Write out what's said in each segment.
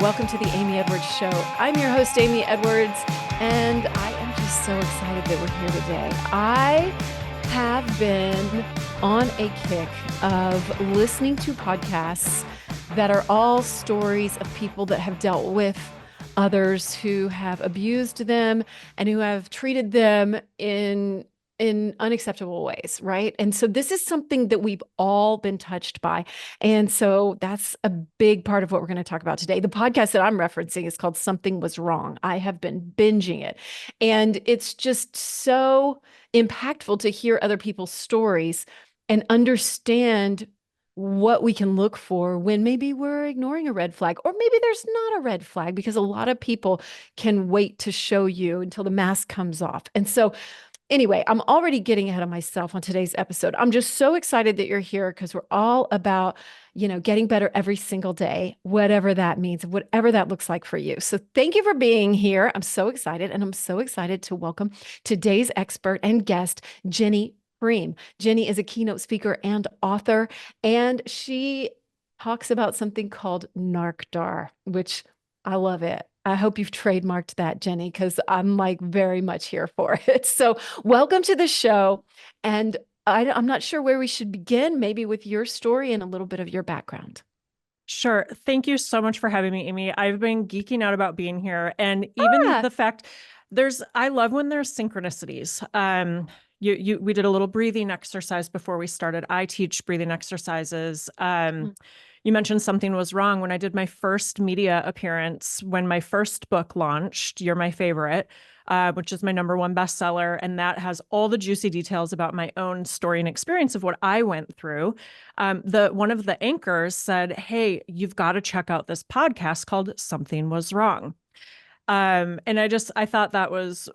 welcome to the Amy Edwards Show. I'm your host, Amy Edwards, and I am just so excited that we're here today. I have been on a kick of listening to podcasts that are all stories of people that have dealt with others who have abused them and who have treated them in unacceptable ways, right? And so this is something that we've all been touched by. And so that's a big part of what we're going to talk about today. The podcast that I'm referencing is called Something Was Wrong. I have been binging it. And it's just so impactful to hear other people's stories and understand what we can look for when maybe we're ignoring a red flag, or maybe there's not a red flag, because a lot of people can wait to show you until the mask comes off. And so anyway, I'm already getting ahead of myself on today's episode. I'm just so excited that you're here because we're all about, getting better every single day, whatever that means, whatever that looks like for you. So thank you for being here. I'm so excited, and I'm so excited to welcome today's expert and guest, Ginny Priem. Ginny is a keynote speaker and author, and she talks about something called NarcDAR, which I love it. I hope you've trademarked that, Ginny, because I'm very much here for it. So welcome to the show. And I'm not sure where we should begin, maybe with your story and a little bit of your background. Sure. Thank you so much for having me, Amy. I've been geeking out about being here. And even the fact I love when there's synchronicities. We did a little breathing exercise before we started. I teach breathing exercises. You mentioned Something Was Wrong. When I did my first media appearance, when my first book launched, You're My Favorite, which is my #1 bestseller. And that has all the juicy details about my own story and experience of what I went through. One of the anchors said, "Hey, you've got to check out this podcast called Something Was Wrong." And I thought that was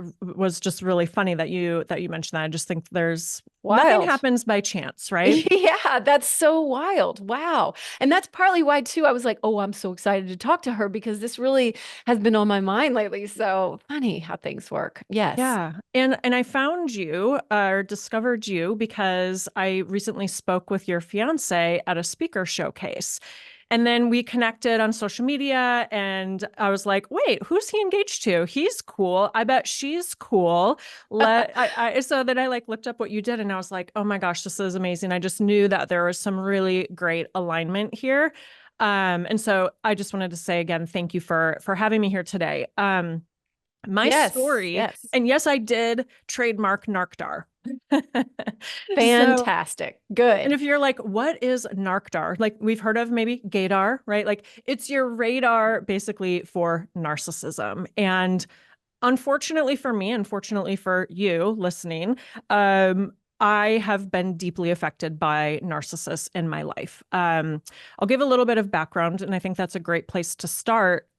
just really funny that you mentioned that. I just think nothing happens by chance, right? Yeah, that's so wild. Wow. And that's partly why too, I was like, oh, I'm so excited to talk to her because this really has been on my mind lately. So funny how things work. Yes. Yeah. And I found you or discovered you because I recently spoke with your fiance at a speaker showcase. And then we connected on social media, and I was like, wait, who's he engaged to? He's cool. I bet she's cool. So then I looked up what you did, and I was like, oh my gosh, this is amazing. I just knew that there was some really great alignment here. And so I just wanted to say again, thank you for having me here today. My story, and yes, I did trademark NarcDAR. Fantastic. Good. And if you're like, what is NarcDAR? We've heard of maybe gaydar, right? It's your radar basically for narcissism. And unfortunately for me, unfortunately for you listening, I have been deeply affected by narcissists in my life. I'll give a little bit of background, and I think that's a great place to start.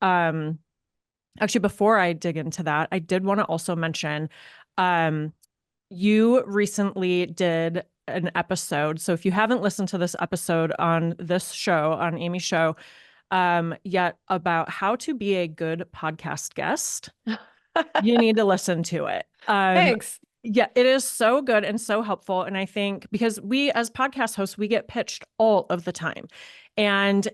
Actually, before I dig into that, I did want to also mention, you recently did an episode. So if you haven't listened to this episode on this show, on Amy's show, yet about how to be a good podcast guest, you need to listen to it. Thanks. Yeah, it is so good and so helpful. And I think because we as podcast hosts, we get pitched all of the time. And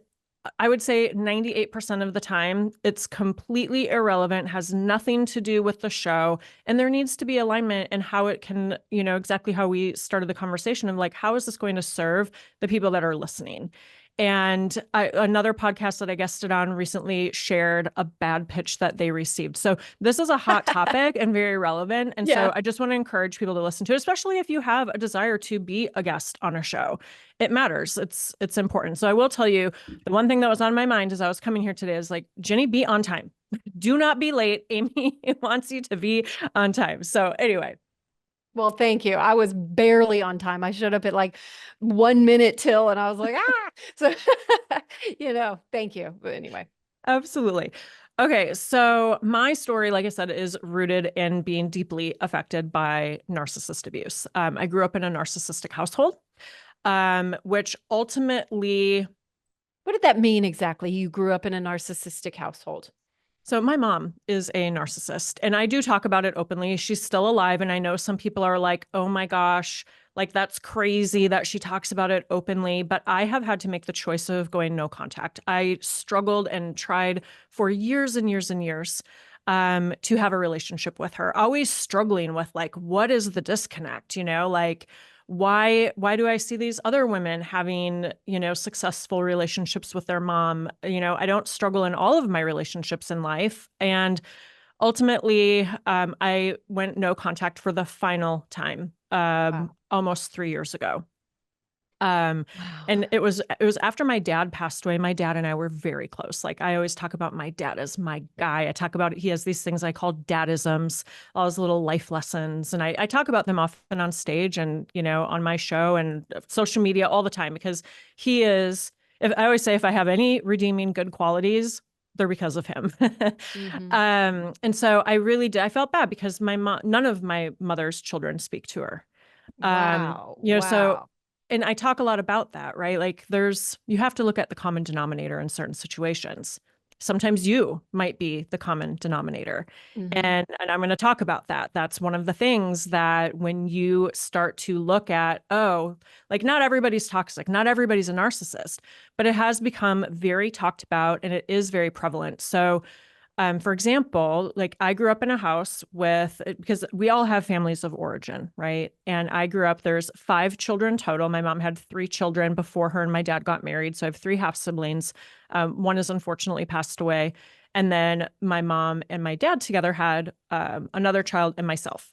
I would say 98% of the time, it's completely irrelevant, has nothing to do with the show. And there needs to be alignment in how it can, exactly how we started the conversation of how is this going to serve the people that are listening? And another podcast that I guested on recently shared a bad pitch that they received. So this is a hot topic and very relevant. And so I just want to encourage people to listen to it, especially if you have a desire to be a guest on a show. It matters. It's important. So I will tell you, the one thing that was on my mind as I was coming here today is Ginny, be on time. Do not be late. Amy wants you to be on time. So anyway. Well, thank you. I was barely on time. I showed up at 1 minute till, and I was like, So, thank you. But anyway. Absolutely. Okay. So my story, like I said, is rooted in being deeply affected by narcissist abuse. I grew up in a narcissistic household, which ultimately... What did that mean exactly? You grew up in a narcissistic household? So my mom is a narcissist, and I do talk about it openly. She's still alive, and I know some people are like, "Oh my gosh, like that's crazy that she talks about it openly." But I have had to make the choice of going no contact. I struggled and tried for years and years and years to have a relationship with her, always struggling with like, what is the disconnect? Like why do I see these other women having, successful relationships with their mom? I don't struggle in all of my relationships in life. And ultimately, I went no contact for the final time, Wow. almost 3 years ago. Um, Wow. and it was after my dad passed away. My dad and I were very close. Like I always talk about my dad as my guy. I talk about it. He has these things I call dadisms, all his little life lessons. And I talk about them often on stage and, on my show and social media all the time because he is, if I always say, if I have any redeeming good qualities, they're because of him. Mm-hmm. And so I really did. I felt bad because my mom, none of my mother's children speak to her. Wow. So, Wow. and I talk a lot about that, right? Like you have to look at the common denominator in certain situations. Sometimes you might be the common denominator. Mm-hmm. And I'm going to talk about that. That's one of the things that when you start to look at, oh, like not everybody's toxic, not everybody's a narcissist, but it has become very talked about and it is very prevalent. So for example, like I grew up in a house because we all have families of origin, right? And I grew up, there's 5 children total. My mom had 3 children before her and my dad got married. So I have 3 half siblings. One has unfortunately passed away. And then my mom and my dad together had another child and myself.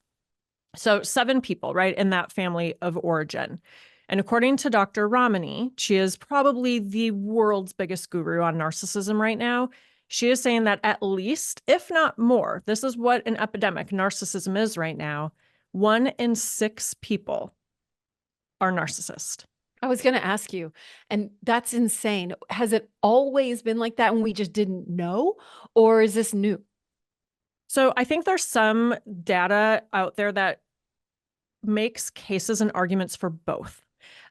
So 7 people, right, in that family of origin. And according to Dr. Ramani, she is probably the world's biggest guru on narcissism right now. She is saying that at least, if not more, this is what an epidemic narcissism is right now. 1 in 6 people are narcissist. I was going to ask you, and that's insane. Has it always been like that and we just didn't know, or is this new? So I think there's some data out there that makes cases and arguments for both.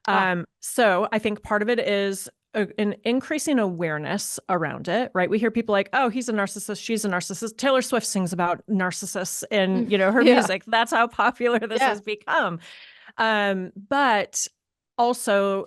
Ah, So I think part of it is an increasing awareness around it, right? We hear people like, oh, he's a narcissist, she's a narcissist. Taylor Swift sings about narcissists in, her yeah. music. That's how popular this Yeah. has become. But also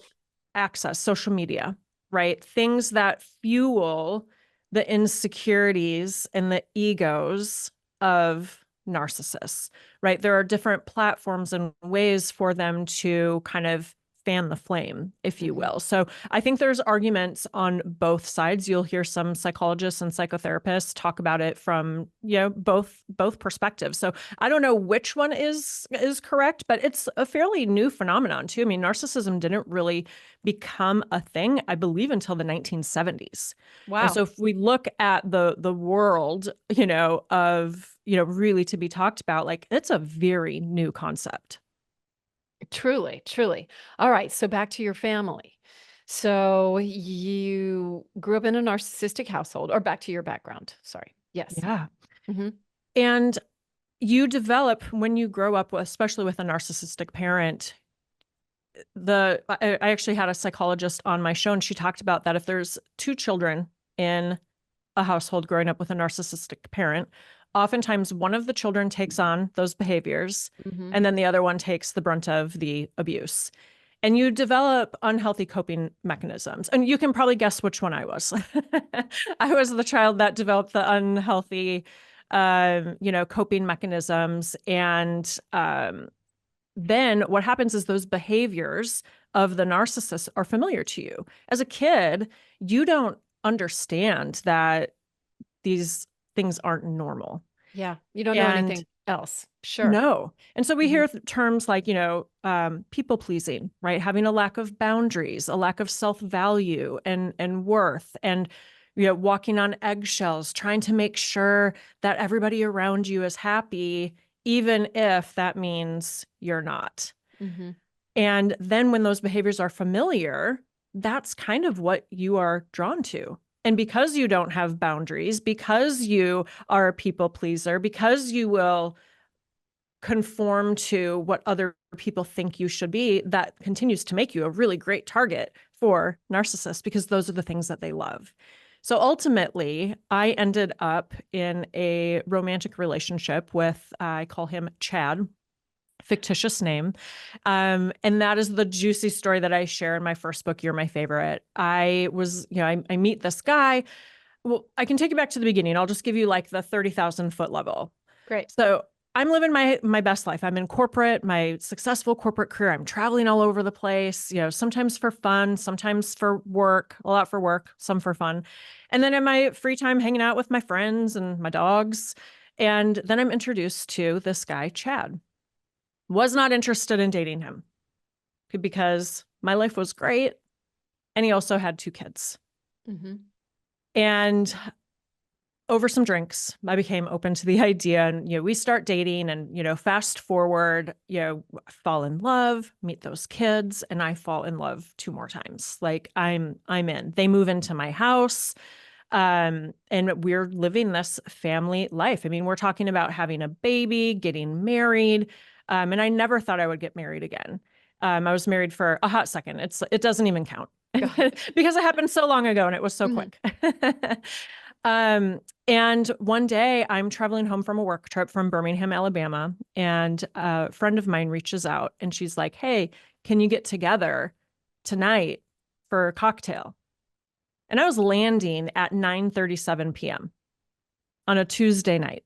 access, social media, right? Things that fuel the insecurities and the egos of narcissists, right? There are different platforms and ways for them to kind of fan the flame, if you Mhm. will. So I think there's arguments on both sides. You'll hear some psychologists and psychotherapists talk about it from, both perspectives. So I don't know which one is correct, but it's a fairly new phenomenon too. I mean, narcissism didn't really become a thing, I believe, until the 1970s. And Wow. so if we look at the world, of, really to be talked about, like it's a very new concept. Truly, truly. All right. So back to your family. So you grew up in a narcissistic household, or back to your background. Sorry. Yes. Yeah. Hmm. And you develop when you grow up, especially with a narcissistic parent. I actually had a psychologist on my show, and she talked about that if there's 2 children in a household growing up with a narcissistic parent, oftentimes one of the children takes on those behaviors, Hmm. and then the other one takes the brunt of the abuse. And you develop unhealthy coping mechanisms. And you can probably guess which one I was. I was the child that developed the unhealthy, coping mechanisms. And then what happens is those behaviors of the narcissist are familiar to you. As a kid, you don't understand that these things aren't normal. Yeah. You don't know And anything else. Sure. no. And so we Hmm. hear terms like, people pleasing, right? Having a lack of boundaries, a lack of self-value and worth, and, walking on eggshells, trying to make sure that everybody around you is happy, even if that means you're not. Hmm. And then when those behaviors are familiar, that's kind of what you are drawn to. And because you don't have boundaries, because you are a people pleaser, because you will conform to what other people think you should be, that continues to make you a really great target for narcissists because those are the things that they love. So ultimately, I ended up in a romantic relationship with, I call him Chad, fictitious name. And that is the juicy story that I share in my first book, You're My Favorite. I meet this guy. Well, I can take you back to the beginning. I'll just give you like the 30,000 foot level. Great. So I'm living my best life. I'm in corporate, my successful corporate career. I'm traveling all over the place, sometimes for fun, sometimes for work, a lot for work, some for fun. And then in my free time, hanging out with my friends and my dogs. And then I'm introduced to this guy, Chad. Was not interested in dating him because my life was great. And he also had 2 kids. Mm-hmm. And over some drinks, I became open to the idea, and we start dating, and fast forward, fall in love, meet those kids, and I fall in love 2 more times. Like I'm in. They move into my house, and we're living this family life. I mean, we're talking about having a baby, getting married, and I never thought I would get married again. I was married for a hot second. It doesn't even count because it happened so long ago and it was so quick. And one day I'm traveling home from a work trip from Birmingham, Alabama, and a friend of mine reaches out and she's like, "Hey, can you get together tonight for a cocktail?" And I was landing at 9:37 p.m. on a Tuesday night.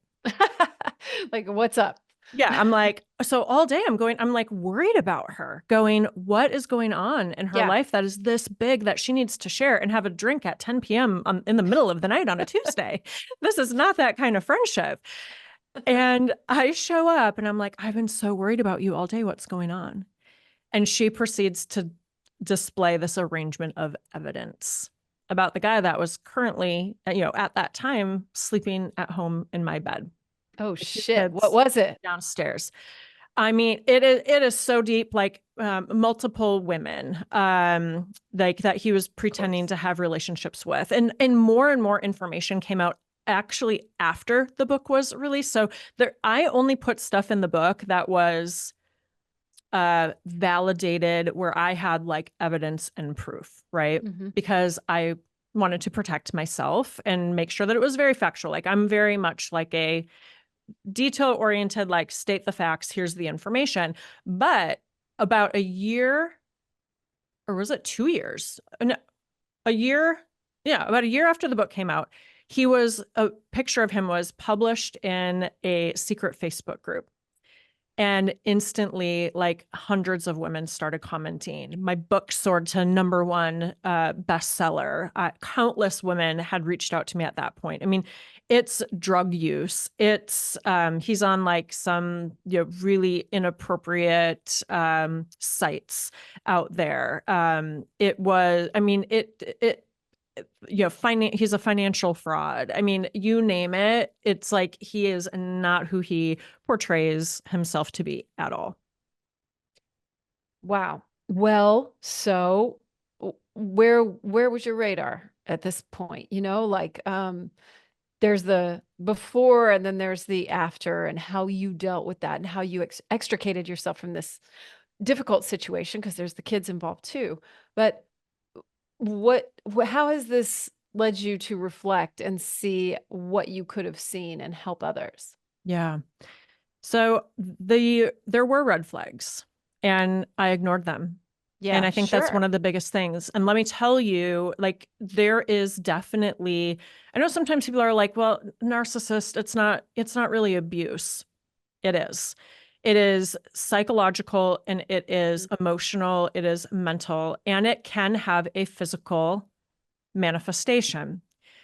Like, what's up? Yeah. I'm like, so all day I'm like worried about her, going, what is going on in her life that is this big that she needs to share and have a drink at 10 p.m. In the middle of the night on a Tuesday? This is not that kind of friendship. And I show up and I'm like, I've been so worried about you all day. What's going on? And she proceeds to display this arrangement of evidence about the guy that was currently, at that time, sleeping at home in my bed. Oh shit. What was it? Downstairs. I mean, it is so deep, like multiple women, like that he was pretending to have relationships with, and more information came out actually after the book was released. So I only put stuff in the book that was validated, where I had like evidence and proof, right? Mm-hmm. Because I wanted to protect myself and make sure that it was very factual. Like I'm very much like a detail oriented, like state the facts, here's the information. But about a year, or was it 2 years? No, a year. Yeah. About a year after the book came out, a picture of him was published in a secret Facebook group. And instantly, like hundreds of women started commenting. My book soared to #1 bestseller. Countless women had reached out to me at that point. I mean, it's drug use. It's he's on like some really inappropriate sites out there. It was. I mean, he's a financial fraud. I mean, you name it. It's like he is not who he portrays himself to be at all. Wow. Well, so where was your radar at this point? There's the before and then there's the after, and how you dealt with that and how you extricated yourself from this difficult situation, because there's the kids involved too. But how has this led you to reflect and see what you could have seen and help others? Yeah. So there were red flags and I ignored them. Yeah, and I think that's one of the biggest things. And let me tell you, like, there is definitely, I know sometimes people are like, well, narcissist, it's not really abuse. It is. It is psychological, and it is emotional, it is mental, and it can have a physical manifestation.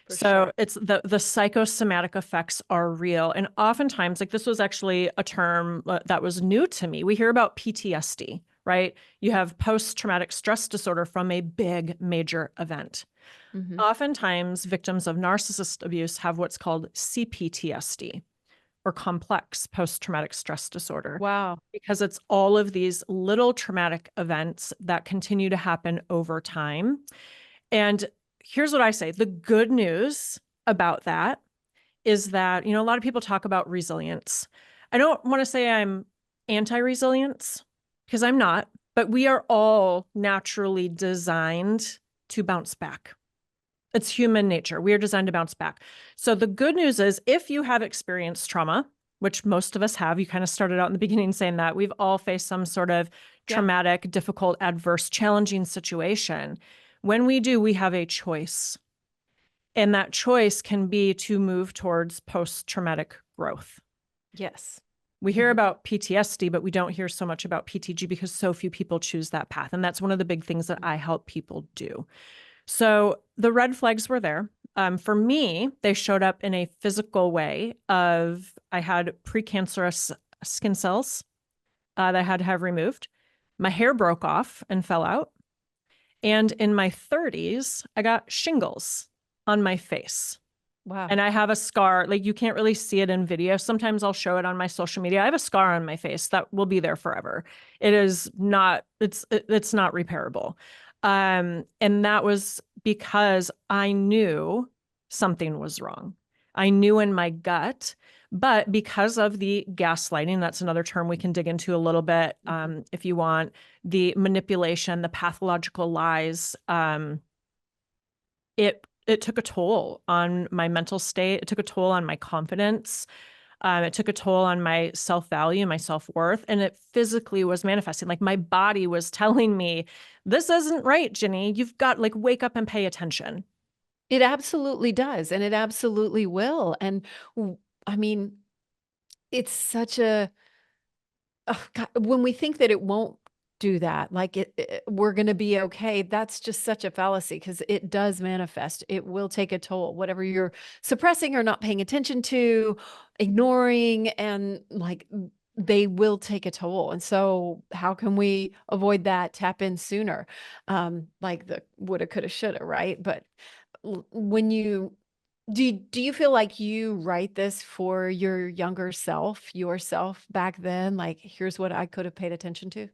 So it's the psychosomatic effects are real. And oftentimes, like, this was actually a term that was new to me. We hear about PTSD, right? You have post-traumatic stress disorder from a big major event. Mm-hmm. Oftentimes, victims of narcissist abuse have what's called CPTSD, or complex post-traumatic stress disorder. Wow. Because it's all of these little traumatic events that continue to happen over time. And here's what I say. The good news about that is that, a lot of people talk about resilience. I don't want to say I'm anti-resilience, because I'm not, but we are all naturally designed to bounce back. It's human nature. We are designed to bounce back. So the good news is if you have experienced trauma, which most of us have, you kind of started out in the beginning saying that we've all faced some sort of Yeah. traumatic, difficult, adverse, challenging situation. When we do, we have a choice. And that choice can be to move towards post-traumatic growth. Yes. We hear about PTSD, but we don't hear so much about PTG because so few people choose that path. And that's one of the big things that I help people do. So the red flags were there. For me, they showed up in a physical way of I had precancerous skin cells that I had to have removed. My hair broke off and fell out. And in my 30s, I got shingles on my face. Wow. And I have a scar, like you can't really see it in video. Sometimes I'll show it on my social media. I have a scar on my face that will be there forever. It is not, it's not repairable. And that was because I knew something was wrong. I knew in my gut, but because of the gaslighting, that's another term we can dig into a little bit if you want, the manipulation, the pathological lies, it took a toll on my mental state. It took a toll on my confidence. It took a toll on my self-value, my self-worth, and it physically was manifesting. Like my body was telling me, this isn't right, Ginny. You've got like wake up and pay attention. It absolutely does. And it absolutely will. And I mean, it's such a, oh God, when we think that it won't do that, like we're going to be okay. That's just such a fallacy because it does manifest. It will take a toll, whatever you're suppressing or not paying attention to, ignoring, and like they will take a toll. And so how can we avoid that? Tap in sooner. Like the woulda, coulda, shoulda, right? But when you do you feel like you write this for your younger self, yourself back then? Like, here's what I could have paid attention to?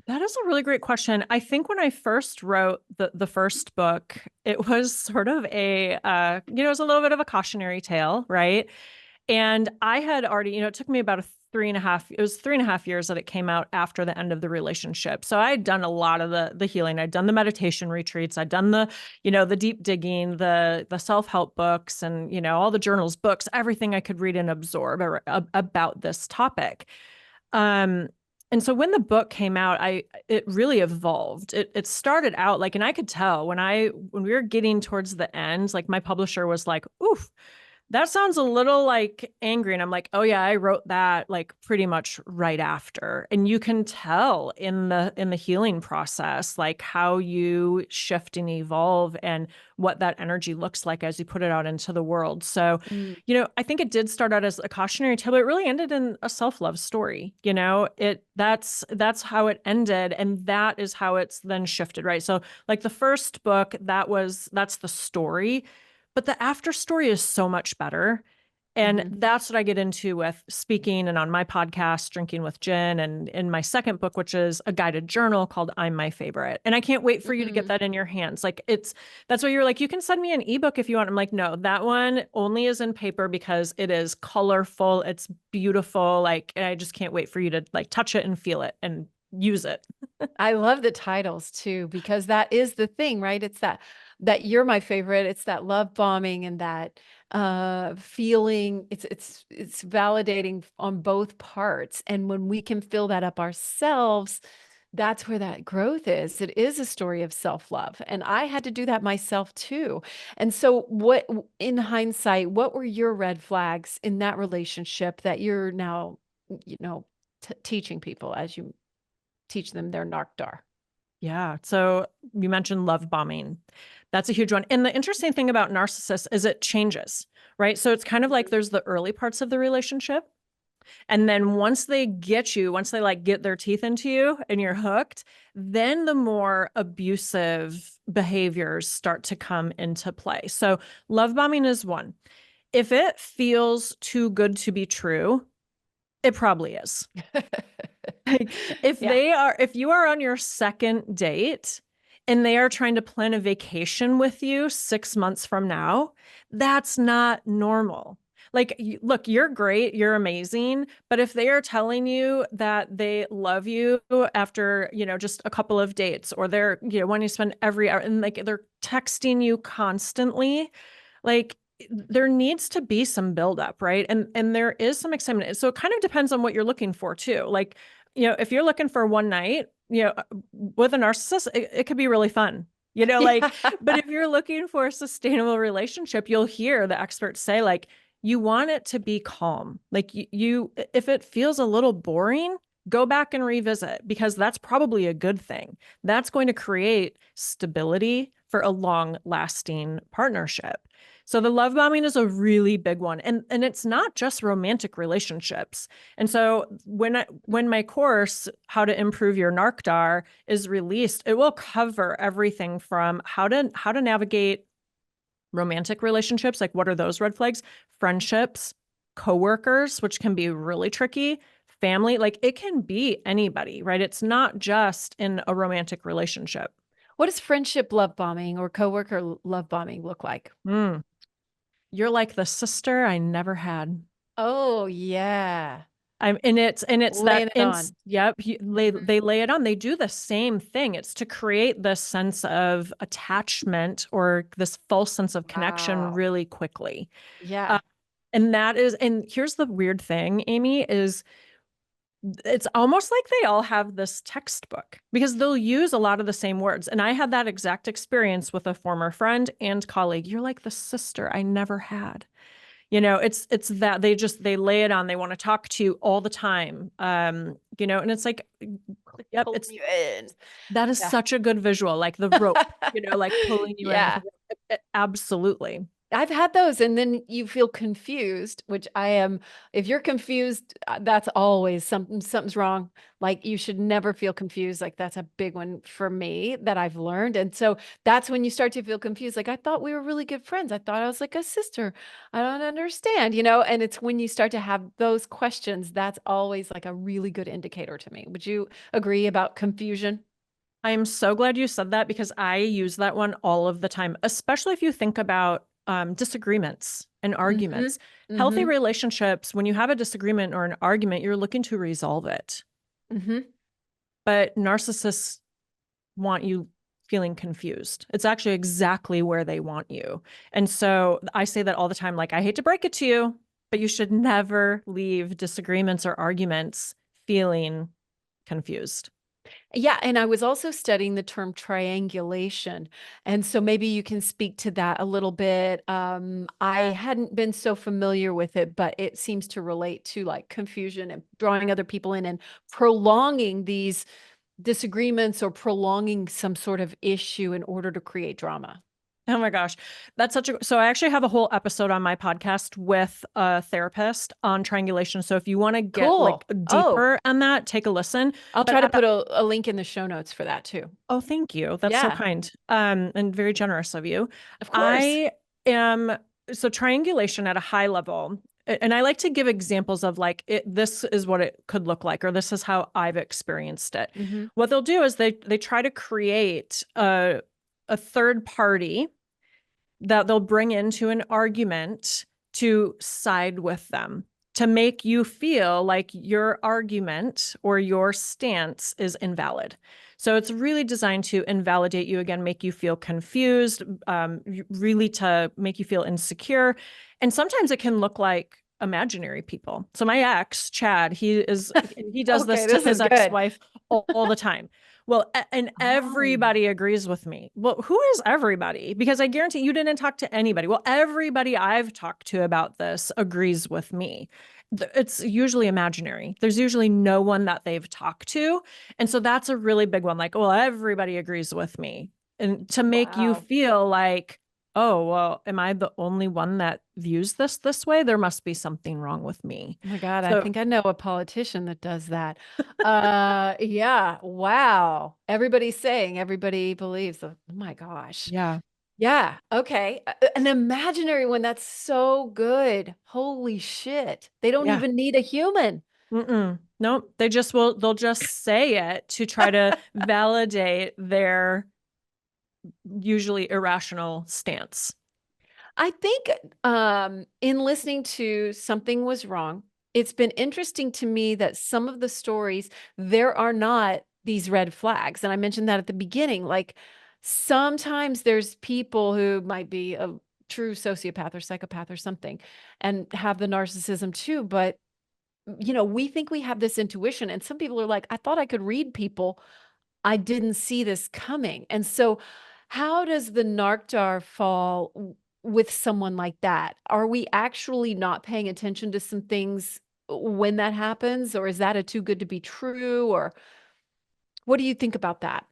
That is a really great question. I think when I first wrote the first book, it was sort of a it was a little bit of a cautionary tale, right? And I had already, it took me about it was 3.5 years that it came out after the end of the relationship. So I had done a lot of the healing. I'd done the meditation retreats. I'd done the deep digging, the self-help books and, all the journals, books, everything I could read and absorb about this topic. And so when the book came out, it really evolved. It started out like, and I could tell when we were getting towards the end, like my publisher was like, oof, that sounds a little like angry. And I'm like, oh yeah, I wrote that like pretty much right after. And you can tell in the healing process, like how you shift and evolve and what that energy looks like as you put it out into the world. So, Mm. I think it did start out as a cautionary tale, but it really ended in a self-love story. That's how it ended. And that is how it's then shifted, right? So like the first book, that's the story. But the after story is so much better. And Mhm. that's what I get into with speaking and on my podcast, Drinking with Jen, and in my second book, which is a guided journal called I'm My Favorite. And I can't wait for you to get that in your hands. Like that's why you're like, you can send me an ebook if you want. I'm like, no, that one only is in paper because it is colorful. It's beautiful. Like, and I just can't wait for you to like touch it and feel it and use it. I love the titles too, because that is the thing, right? It's that you're my favorite. It's that love bombing and that feeling. It's validating on both parts. And when we can fill that up ourselves, that's where that growth is. It is a story of self-love. And I had to do that myself too. And so in hindsight, what were your red flags in that relationship that you're now, teaching people as you teach them their NarcDAR? Yeah. So you mentioned love bombing. That's a huge one. And the interesting thing about narcissists is it changes, right? So it's kind of like there's the early parts of the relationship. And then once they get you, once they like get their teeth into you and you're hooked, then the more abusive behaviors start to come into play. So love bombing is one. If it feels too good to be true, it probably is. Like, Yeah. if you are on your second date and they are trying to plan a vacation with you 6 months from now, that's not normal. Like, look, you're great, you're amazing, but if they are telling you that they love you after, just a couple of dates, or they're, wanting to spend every hour, and like they're texting you constantly, like there needs to be some buildup, right? And there is some excitement. So it kind of depends on what you're looking for too. Like, if you're looking for one night, with a narcissist, it could be really fun. Like, but if you're looking for a sustainable relationship, you'll hear the experts say, like, you want it to be calm. Like, if it feels a little boring, go back and revisit, because that's probably a good thing. That's going to create stability for a long lasting partnership. So the love bombing is a really big one. And it's not just romantic relationships. And so when my course, How to Improve Your NarcDAR, is released, it will cover everything from how to navigate romantic relationships, like what are those red flags, friendships, coworkers, which can be really tricky, family, like it can be anybody, right? It's not just in a romantic relationship. What does friendship love bombing or coworker love bombing look like? You're like the sister I never had. Oh, yeah. And it's Laying that it on. yep, Mhm. they lay it on. They do the same thing. It's to create this sense of attachment, or this false sense of connection, Wow. really quickly. Uh, Yeah. and here's the weird thing, Amy, is it's almost like they all have this textbook, because they'll use a lot of the same words. And I had that exact experience with a former friend and colleague. You're like the sister I never had. It's that they lay it on. They want to talk to you all the time. And it's like, yep, Pulling you in. that is Yeah. such a good visual, like the rope, like pulling you in with a Yeah. rope. Absolutely. I've had those, and then you feel confused, which I am. If you're confused, that's always something's wrong. Like, you should never feel confused. Like, that's a big one for me that I've learned. And so that's when you start to feel confused. Like, I thought we were really good friends. I thought I was like a sister. I don't understand, and it's when you start to have those questions, that's always like a really good indicator to me. Would you agree about confusion? I'm so glad you said that, because I use that one all of the time, especially if you think about disagreements and Mhm. arguments. Healthy Mhm. relationships, when you have a disagreement or an argument, you're looking to resolve it. Mhm. But narcissists want you feeling confused. It's actually exactly where they want you. And so I say that all the time, like, I hate to break it to you, but you should never leave disagreements or arguments feeling confused. Yeah, and I was also studying the term triangulation, and so maybe you can speak to that a little bit. I hadn't been so familiar with it, but it seems to relate to like confusion and drawing other people in and prolonging these disagreements or prolonging some sort of issue in order to create drama. Oh my gosh. So I actually have a whole episode on my podcast with a therapist on triangulation. So if you want to get like Cool. Oh, deeper on that, take a listen. I'll But try to put a link in the show notes for that too. oh, thank you. That's so Yeah, kind. And very generous of you. of course. I am so triangulation at a high level. And I like to give examples of like this is what it could look like, or this is how I've experienced it. Hmm. What they'll do is they try to create a third party that they'll bring into an argument to side with them, to make you feel like your argument or your stance is invalid. So it's really designed to invalidate you again, make you feel confused, really to make you feel insecure. And sometimes it can look like imaginary people. So my ex, Chad, he does this Okay, to this his is good. ex-wife all the time. Well, and Oh. everybody agrees with me. Well, who is everybody? Because I guarantee you didn't talk to anybody. Well, everybody I've talked to about this agrees with me. It's usually imaginary. There's usually no one that they've talked to. And so that's a really big one. Like, well, everybody agrees with me. And to make you Wow. feel like, oh, well, am I the only one that views this way? There must be something wrong with me. Oh my God, I So, think I know a politician that does that. Yeah, wow. Everybody's saying everybody believes. Oh my gosh. yeah. Yeah, okay. An imaginary one, that's so good. Holy shit. They don't Yeah. even need a human. Nope. They'll just say it to try to validate their usually irrational stance. I think in listening to Something Was Wrong, it's been interesting to me that some of the stories, there are not these red flags. And I mentioned that at the beginning. Like sometimes there's people who might be a true sociopath or psychopath or something and have the narcissism too. But, we think we have this intuition. And some people are like, I thought I could read people. I didn't see this coming. And so, how does the NarcDAR fall with someone like that? Are we actually not paying attention to some things when that happens, or is that a too good to be true? Or what do you think about that?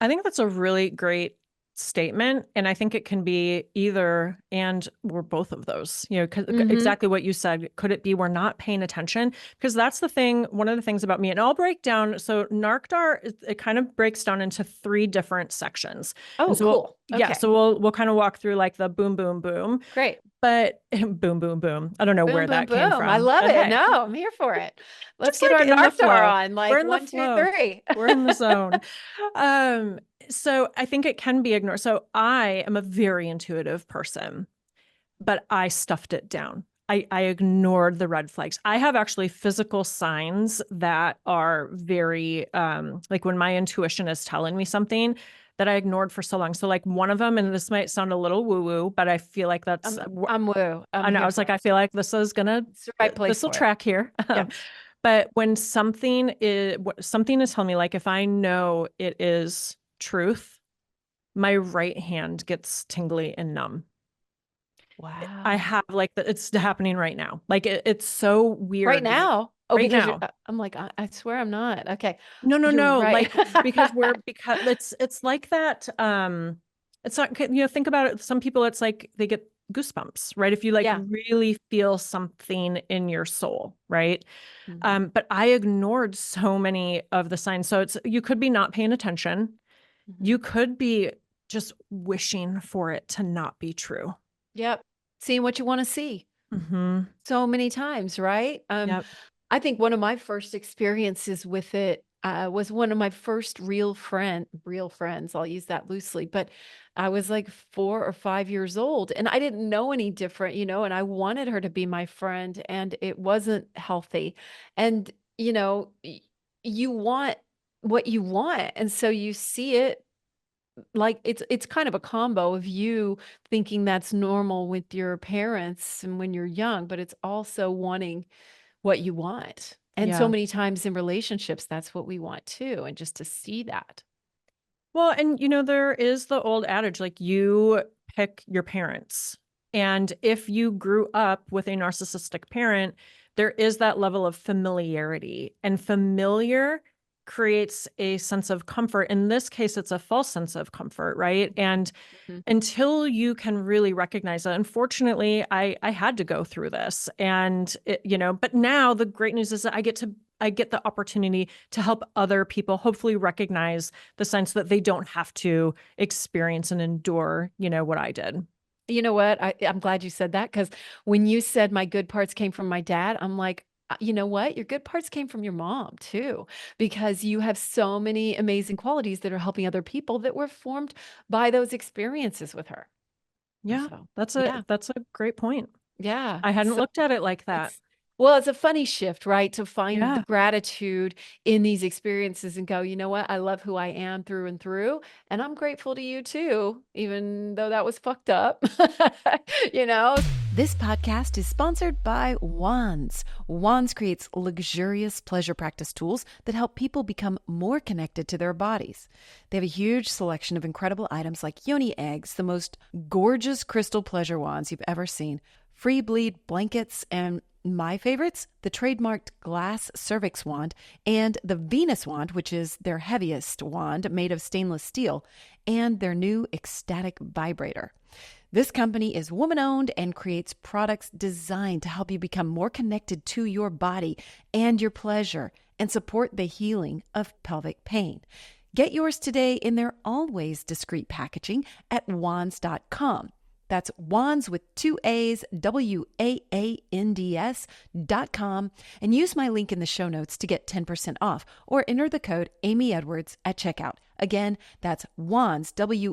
I think that's a really great statement. And I think it can be either and or both of those, 'cause exactly what you said. Could it be we're not paying attention? Because that's the thing, one of the things about me, and I'll break down. So NarcDAR, it kind of breaks down into 3 different sections. Oh, And so cool. yeah, Okay, so we'll kind of walk through like the boom, boom, boom, great. but boom, boom, boom. I don't know Boom, where boom, that came boom. I from, love but it. hey, No, I'm here for it. Let's just get our like in the NarcDAR flow. on. We're Like in the 1, 2, flow. 3. We're in the zone. So I think it can be ignored. So I am a very intuitive person, but I stuffed it down. I ignored the red flags. I have actually physical signs that are very, like when my intuition is telling me something that I ignored for so long. So like one of them, and this might sound a little woo woo, but I feel like that's, I'm woo. I'm I know, I here was like, for I it. feel like this is gonna, It's the right place this will for it. track here. Yep. But when something is telling me, like if I know it is truth, my right hand gets tingly and numb. I Wow. have like it's happening right now. Like it's so weird. Right now? Oh, Right because you're now. I'm like, I swear I'm not. Okay. No, no, You're no. right. Like because it's like that. It's not, think about it. Some people, it's like they get goosebumps, right? If you like Yeah. really feel something in your soul, right? Mhm. But I ignored so many of the signs. So you could be not paying attention. Mhm. You could be just wishing for it to not be true. Yep. Seeing what you wanna see Mm-hmm. so many times, right? Yep. I think one of my first experiences with it, was one of my first real friends, I'll use that loosely, but I was like 4 or 5 years old, and I didn't know any different, and I wanted her to be my friend, and it wasn't healthy. And, you want what you want, and so you see it like it's kind of a combo of you thinking that's normal with your parents and when you're young, but it's also wanting what you want. And so Yeah. many times in relationships, that's what we want too. And just to see that. Well, and there is the old adage, like you pick your parents. And if you grew up with a narcissistic parent, there is that level of familiarity, and familiar creates a sense of comfort. In this case, it's a false sense of comfort, right? And Mhm. until you can really recognize that, unfortunately, I had to go through this, and but now the great news is that I get the opportunity to help other people hopefully recognize the sense that they don't have to experience and endure, what I did. You know what? I'm glad you said that because when you said my good parts came from my dad, I'm like, you know what? Your good parts came from your mom too, because you have so many amazing qualities that are helping other people that were formed by those experiences with her. Yeah, So, that's yeah, a great point. yeah. I hadn't So looked at it like that. It's well, it's a funny shift, right? To find the Yeah. gratitude in these experiences and go, you know what? I love who I am through and through. And I'm grateful to you too, even though that was fucked up. you know? This podcast is sponsored by Wands. Wands creates luxurious pleasure practice tools that help people become more connected to their bodies. They have a huge selection of incredible items like yoni eggs, the most gorgeous crystal pleasure wands you've ever seen, free bleed blankets, and my favorites, the trademarked glass cervix wand and the Venus wand, which is their heaviest wand made of stainless steel, and their new ecstatic vibrator. This company is woman-owned and creates products designed to help you become more connected to your body and your pleasure and support the healing of pelvic pain. Get yours today in their always discreet packaging at wands.com. That's wands with 2 A's, WAANDS.com, and use my link in the show notes to get 10% off or enter the code Amy Edwards at checkout. Again, that's wands, WAANDS.com.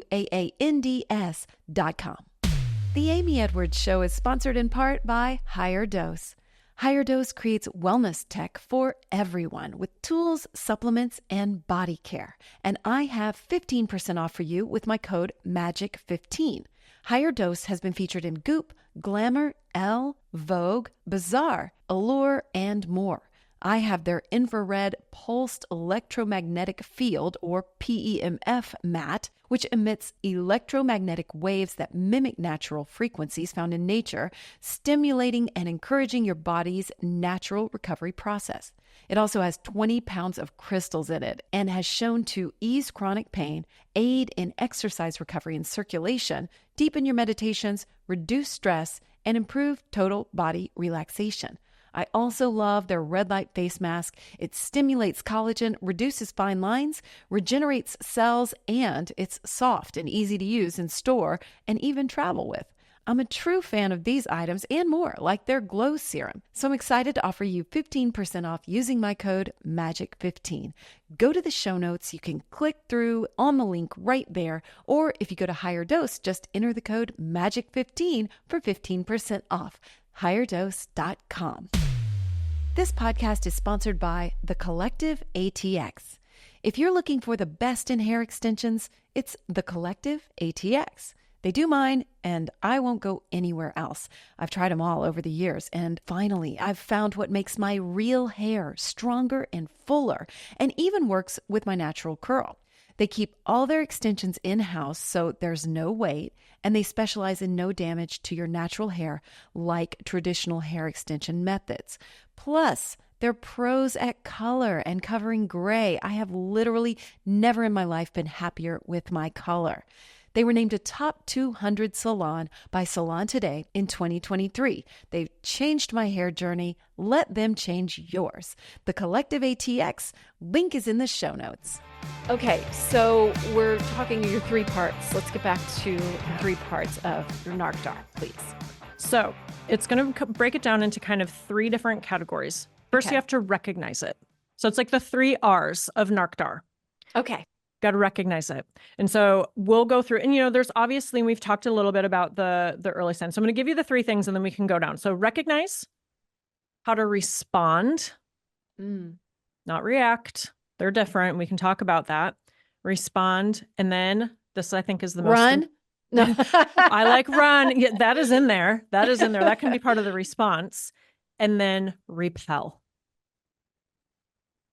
The Amy Edwards Show is sponsored in part by Higher Dose. Higher Dose creates wellness tech for everyone with tools, supplements, and body care. And I have 15% off for you with my code MAGIC15. Higher Dose has been featured in Goop, Glamour, Elle, Vogue, Bazaar, Allure, and more. I have their infrared pulsed electromagnetic field, or PEMF mat, which emits electromagnetic waves that mimic natural frequencies found in nature, stimulating and encouraging your body's natural recovery process. It also has 20 pounds of crystals in it and has shown to ease chronic pain, aid in exercise recovery and circulation, deepen your meditations, reduce stress, and improve total body relaxation. I also love their red light face mask. It stimulates collagen, reduces fine lines, regenerates cells, and it's soft and easy to use and store and even travel with. I'm a true fan of these items and more, like their glow serum. So I'm excited to offer you 15% off using my code MAGIC15. Go to the show notes. You can click through on the link right there. Or if you go to Higher Dose, just enter the code MAGIC15 for 15% off. HigherDose.com. This podcast is sponsored by The Collective ATX. If you're looking for the best in hair extensions, it's The Collective ATX. They do mine, and I won't go anywhere else. I've tried them all over the years, and finally, I've found what makes my real hair stronger and fuller, and even works with my natural curl. They keep all their extensions in-house, so there's no wait, and they specialize in no damage to your natural hair like traditional hair extension methods. Plus, they're pros at color and covering gray. I have literally never in my life been happier with my color. They were named a top 200 salon by Salon Today in 2023. They've changed my hair journey. Let them change yours. The Collective ATX, link is in the show notes. Okay, so we're talking your 3 parts. Let's get back to the 3 parts of your NarcDAR, please. So it's going to break it down into kind of 3 different categories. First, you have to recognize it. So it's like the 3 R's of NarcDAR. Okay. Got to recognize it. And so we'll go through, and there's obviously, we've talked a little bit about the early signs. So I'm going to give you the 3 things and then we can go down. So recognize, how to respond, not react. They're different. We can talk about that. Respond. And then this, I think, is the most run. No, I like run. Yeah, that is in there. That is in there. That can be part of the response. And then repel.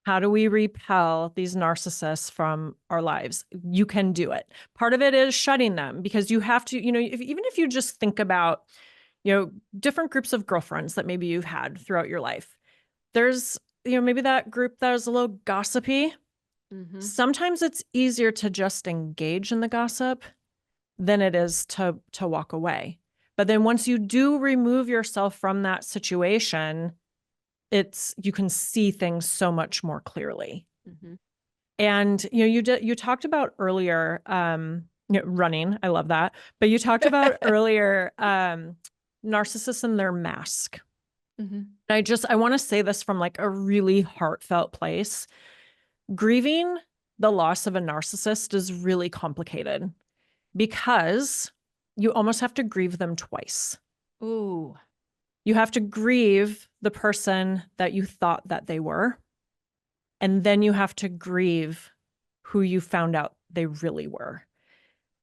How do we repel these narcissists from our lives? You can do it. Part of it is shutting them, because you have to, even if you just think about, different groups of girlfriends that maybe you've had throughout your life, there's, maybe that group that is a little gossipy. Mm-hmm. Sometimes it's easier to just engage in the gossip than it is to walk away. But then once you do remove yourself from that situation, you can see things so much more clearly. Mm-hmm. And, you talked about earlier, running. I love that. But you talked about earlier, narcissists and their mask. Mm-hmm. I want to say this from like a really heartfelt place. Grieving the loss of a narcissist is really complicated because you almost have to grieve them twice. Ooh. You have to grieve the person that you thought that they were. And then you have to grieve who you found out they really were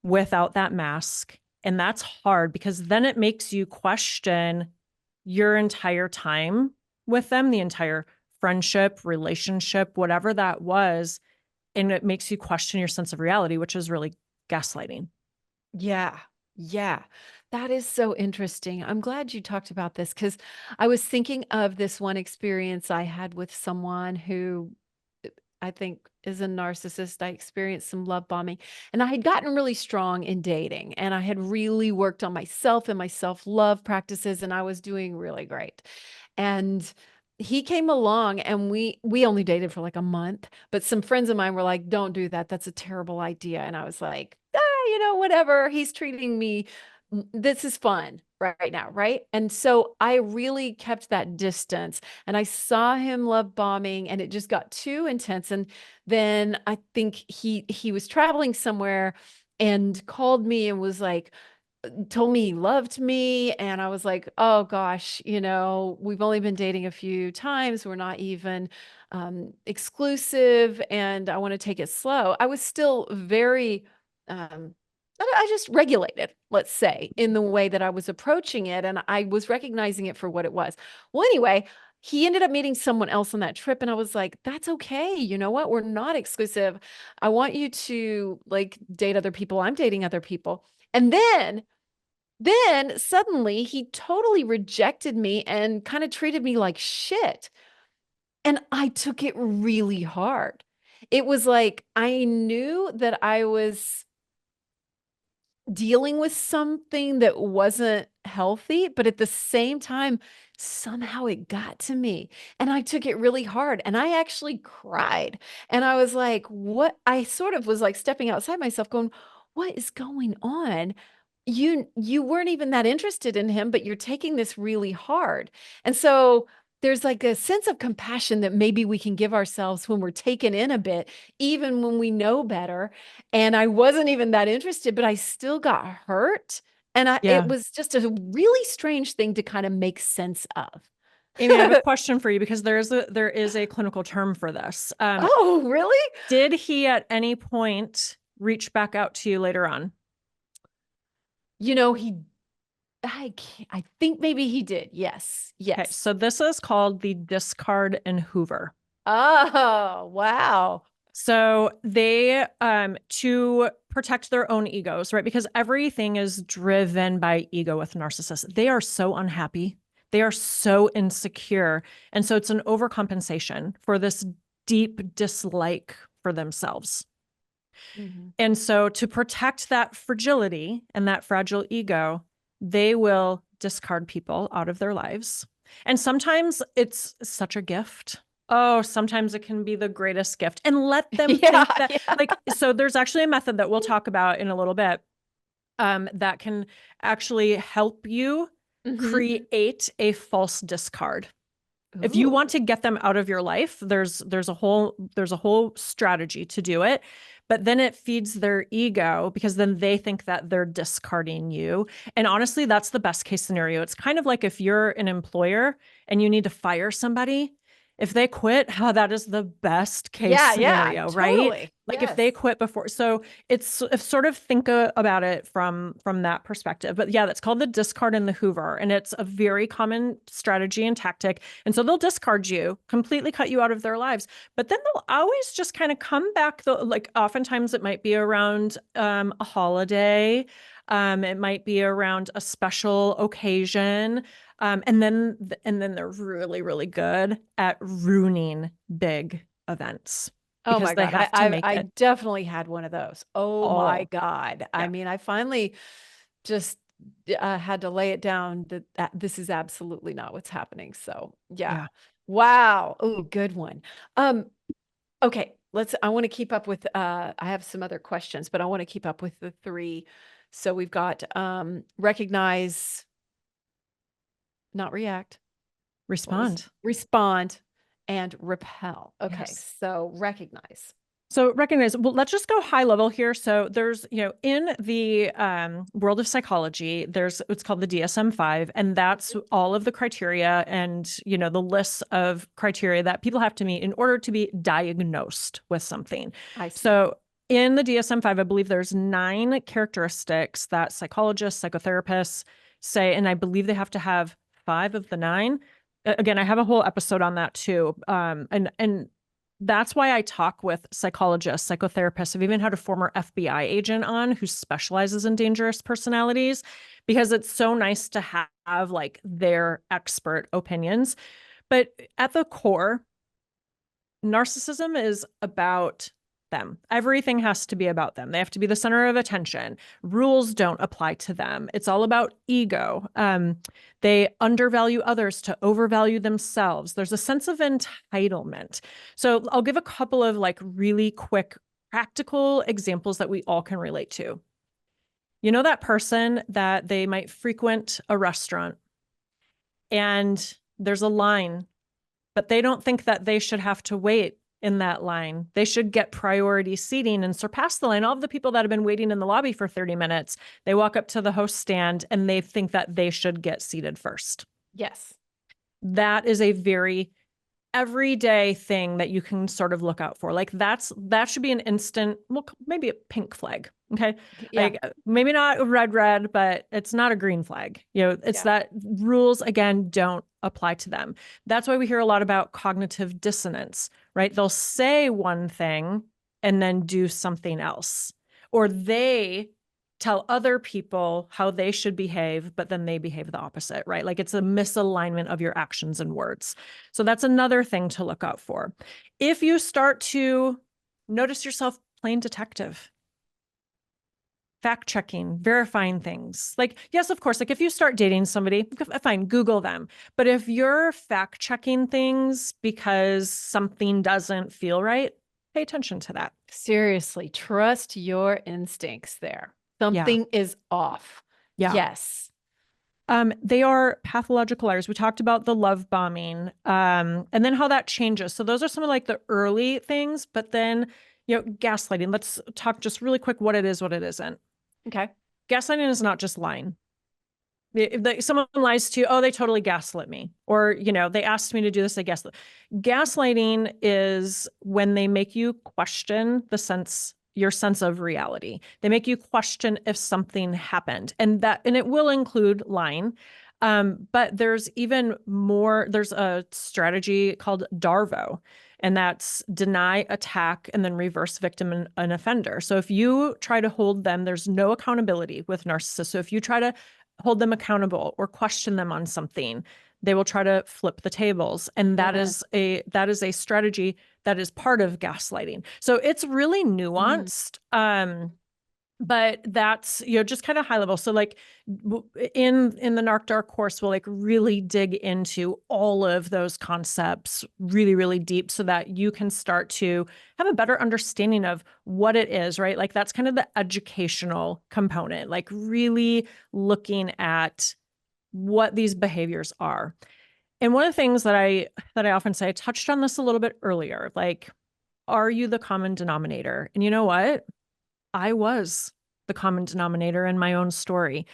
without that mask. And that's hard because then it makes you question your entire time with them, the entire friendship, relationship, whatever that was. And it makes you question your sense of reality, which is really gaslighting. Yeah. Yeah. That is so interesting. I'm glad you talked about this because I was thinking of this one experience I had with someone who I think is a narcissist. I experienced some love bombing and I had gotten really strong in dating and I had really worked on myself and my self-love practices and I was doing really great. And he came along and we only dated for like a month, but some friends of mine were like, don't do that. That's a terrible idea. And I was like, whatever. He's treating me. This is fun right now. Right. And so I really kept that distance and I saw him love bombing and it just got too intense. And then I think he was traveling somewhere and called me and was like, told me he loved me. And I was like, oh gosh, we've only been dating a few times. We're not even exclusive, and I want to take it slow. I was still very, I just regulated, let's say, in the way that I was approaching it. And I was recognizing it for what it was. Well, anyway, he ended up meeting someone else on that trip. And I was like, that's okay. You know what? We're not exclusive. I want you to like date other people. I'm dating other people. And then suddenly he totally rejected me and kind of treated me like shit. And I took it really hard. It was like I knew that I was dealing with something that wasn't healthy, but at the same time, somehow it got to me and I took it really hard and I actually cried. And I was like, what? I sort of was like stepping outside myself going, what is going on? You weren't even that interested in him, but you're taking this really hard. And so there's like a sense of compassion that maybe we can give ourselves when we're taken in a bit, even when we know better. And I wasn't even that interested, but I still got hurt. And it Yeah. was just a really strange thing to kind of make sense of. Amy, I have a question for you because there is a clinical term for this. Oh, really? Did he at any point reach back out to you later on? I think maybe he did. Yes. Okay, Yes. so this is called the discard and hoover. Oh, wow. So they, to protect their own egos, right? Because everything is driven by ego with narcissists. They are so unhappy. They are so insecure. And so it's an overcompensation for this deep dislike for themselves. Mhm. And so to protect that fragility and that fragile ego, they will discard people out of their lives. And sometimes it's such a gift. Oh, sometimes it can be the greatest gift. And let them Yeah, think that, yeah. like, so there's actually a method that we'll talk about in a little bit, that can actually help you Mhm. create a false discard. If you Ooh. want to get them out of your life, there's a whole strategy to do it. But then it feeds their ego because then they think that they're discarding you. And honestly, that's the best case scenario. It's kind of like if you're an employer and you need to fire somebody, if they quit, that is the best case Yeah, yeah, scenario, right? totally. Like if Yes. they quit before. So it's sort of think about it from that perspective. But yeah, that's called the discard and the hoover. And it's a very common strategy and tactic. And so they'll discard you, completely cut you out of their lives. But then they'll always just kind of come back. Like oftentimes it might be around a holiday. It might be around a special occasion. And then they're really, really good at ruining big events Oh because my they God. have to make I it definitely had one of those. Oh my all. God. I Yeah. mean, I finally just had to lay it down that this is absolutely not what's happening. So yeah. Yeah. Wow. Oh, good one. Um, okay. I want to keep up with, I have some other questions, but I want to keep up with the three. So we've got, recognize, not react. Respond. Respond and repel. Okay. Yes. So recognize. So recognize, well, let's just go high level here. So there's, in the world of psychology, there's what's called the DSM-5, and that's all of the criteria and, the lists of criteria that people have to meet in order to be diagnosed with something. I see. So in the DSM-5, I believe there's 9 characteristics that psychologists, psychotherapists say, and I believe they have to have 5 of the 9. Again, I have a whole episode on that too. And that's why I talk with psychologists, psychotherapists. I've even had a former FBI agent on who specializes in dangerous personalities because it's so nice to have like their expert opinions. But at the core, narcissism is about them. Everything has to be about them. They have to be the center of attention. Rules don't apply to them. It's all about ego. They undervalue others to overvalue themselves. There's a sense of entitlement. So I'll give a couple of like really quick practical examples that we all can relate to. You know that person that they might frequent a restaurant and there's a line, but they don't think that they should have to wait in that line. They should get priority seating and surpass the line. All of the people that have been waiting in the lobby for 30 minutes, they walk up to the host stand and they think that they should get seated first. Yes. That is a very everyday thing that you can sort of look out for. Like that should be an instant, well, maybe a pink flag. Okay. Yeah. Like maybe not a red, but it's not a green flag. It's that rules again don't apply to them. That's why we hear a lot about cognitive dissonance, right? They'll say one thing and then do something else, or they tell other people how they should behave, but then they behave the opposite, right? Like it's a misalignment of your actions and words. So that's another thing to look out for. If you start to notice yourself playing detective, fact checking, verifying things, like, yes, of course, like if you start dating somebody, fine, Google them. But if you're fact checking things because something doesn't feel right, pay attention to that. Seriously, trust your instincts there. Something is off. Yeah. Yes. They are pathological liars. We talked about the love bombing, and then how that changes. So those are some of like the early things, but then, gaslighting. Let's talk just really quick what it is, what it isn't. Okay. Gaslighting is not just lying. If someone lies to you, oh, they totally gaslit me. Or, they asked me to do this, they gaslit. Gaslighting is when they make you question your sense of reality. They make you question if something happened, and it will include lying. But there's even more, there's a strategy called DARVO, and that's deny, attack, and then reverse victim and offender. So if you try to hold them, there's no accountability with narcissists. So if you try to hold them accountable or question them on something, they will try to flip the tables. And that is a strategy that is part of gaslighting. So it's really nuanced. But that's, just kind of high level. So like in the NarcDAR course, we'll like really dig into all of those concepts really, really deep so that you can start to have a better understanding of what it is, right? Like that's kind of the educational component, like really looking at what these behaviors are. And one of the things that I often say, I touched on this a little bit earlier, like, are you the common denominator? And you know what? I was the common denominator in my own story.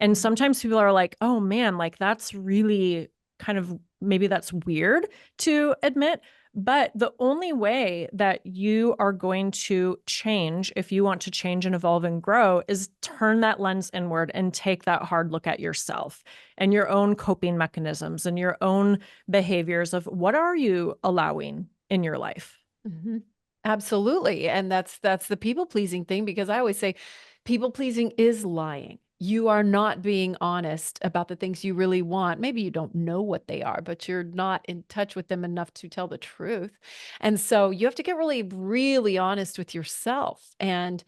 And sometimes people are like, oh man, like that's really kind of, maybe that's weird to admit. But the only way that you are going to change, if you want to change and evolve and grow, is turn that lens inward and take that hard look at yourself and your own coping mechanisms and your own behaviors of what are you allowing in your life? Mm-hmm. Absolutely. And that's the people pleasing thing, because I always say people pleasing is lying. You are not being honest about the things you really want. Maybe you don't know what they are, but you're not in touch with them enough to tell the truth. And so you have to get really, really honest with yourself and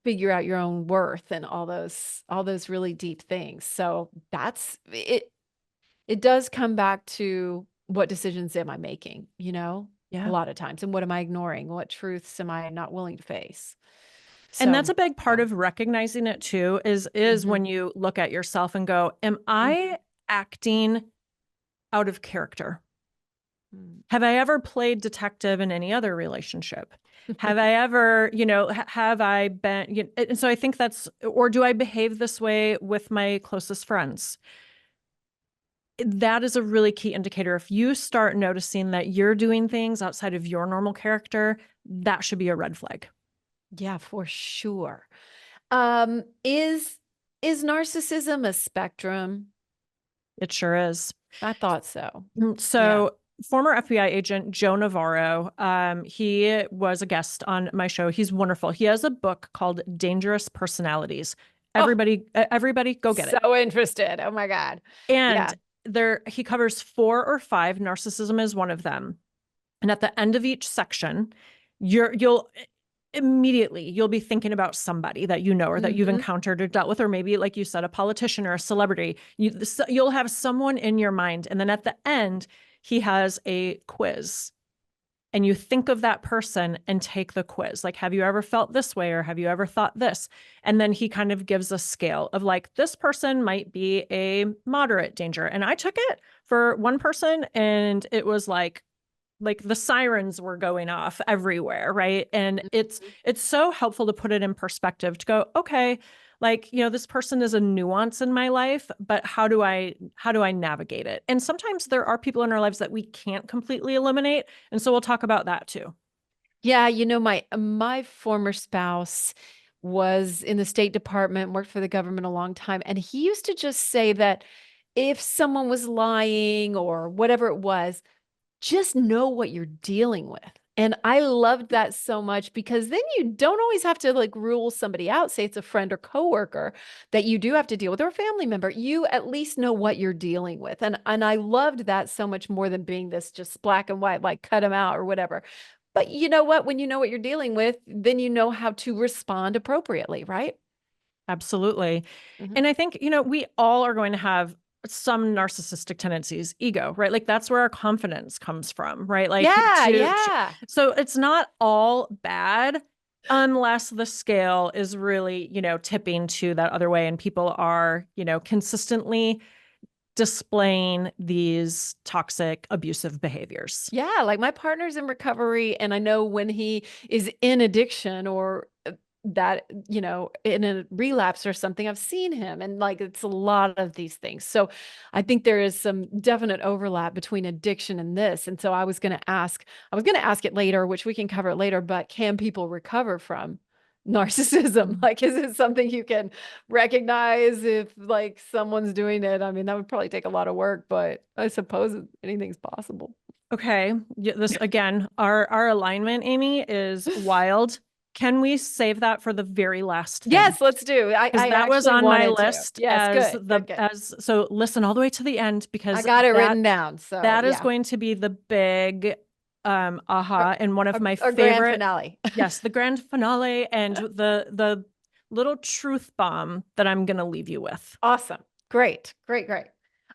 figure out your own worth and all those really deep things. So that's it. It does come back to what decisions am I making, a lot of times. And what am I ignoring? What truths am I not willing to face? And that's a big part of recognizing it too, is when you look at yourself and go, am I acting out of character? Have I ever played detective in any other relationship? Have I ever, have I been, and so I think or do I behave this way with my closest friends? That is a really key indicator. If you start noticing that you're doing things outside of your normal character, that should be a red flag. Yeah, for sure. Is narcissism a spectrum? It sure is. I thought so. So former FBI agent Joe Navarro, he was a guest on my show. He's wonderful. He has a book called Dangerous Personalities. Everybody go get it. So interested. Oh my God. And he covers 4 or 5. Narcissism is one of them. And at the end of each section, you'll be thinking about somebody that or that you've encountered or dealt with, or maybe, like you said, a politician or a celebrity. You'll have someone in your mind. And then at the end, he has a quiz. And you think of that person and take the quiz. Like, have you ever felt this way? Or have you ever thought this? And then he kind of gives a scale of like, this person might be a moderate danger. And I took it for one person and it was like like the sirens were going off everywhere, right? And Mhm. it's so helpful to put it in perspective to go, okay, like, this person is a nuance in my life, but how do I navigate it? And sometimes there are people in our lives that we can't completely eliminate, and so we'll talk about that too. Yeah, my former spouse was in the State Department, worked for the government a long time, and he used to just say that if someone was lying or whatever it was, just know what you're dealing with. And I loved that so much because then you don't always have to like rule somebody out, say it's a friend or coworker that you do have to deal with or a family member. You at least know what you're dealing with. And I loved that so much more than being this just black and white, like cut them out or whatever. But you know what? When you know what you're dealing with, then you know how to respond appropriately, right? Absolutely. Mhm. And I think, we all are going to have some narcissistic tendencies, ego, right? Like that's where our confidence comes from, right? Like Yeah, yeah. so it's not all bad unless the scale is really, tipping to that other way and people are, consistently displaying these toxic, abusive behaviors. Yeah, like my partner's in recovery, and I know when he is in addiction or that, in a relapse or something, I've seen him, and like it's a lot of these things. So I think there is some definite overlap between addiction and this. And so I was going to ask it later, which we can cover it later, but can people recover from narcissism? Mm. Like, is it something you can recognize if like someone's doing it? I mean, that would probably take a lot of work, but I suppose anything's possible. Okay. This again, our alignment, Amy, is wild. Can we save that for the very last thing? Yes, let's do. Because I that was actually on my wanted to. list Yes, good, good, good. so listen all the way to the end I because got it that written down. So that is yeah, going to be the big our, aha and one of my our grand favorite, finale. yes, the grand finale and the little truth bomb that I'm gonna leave you with. Awesome. Great, great, great.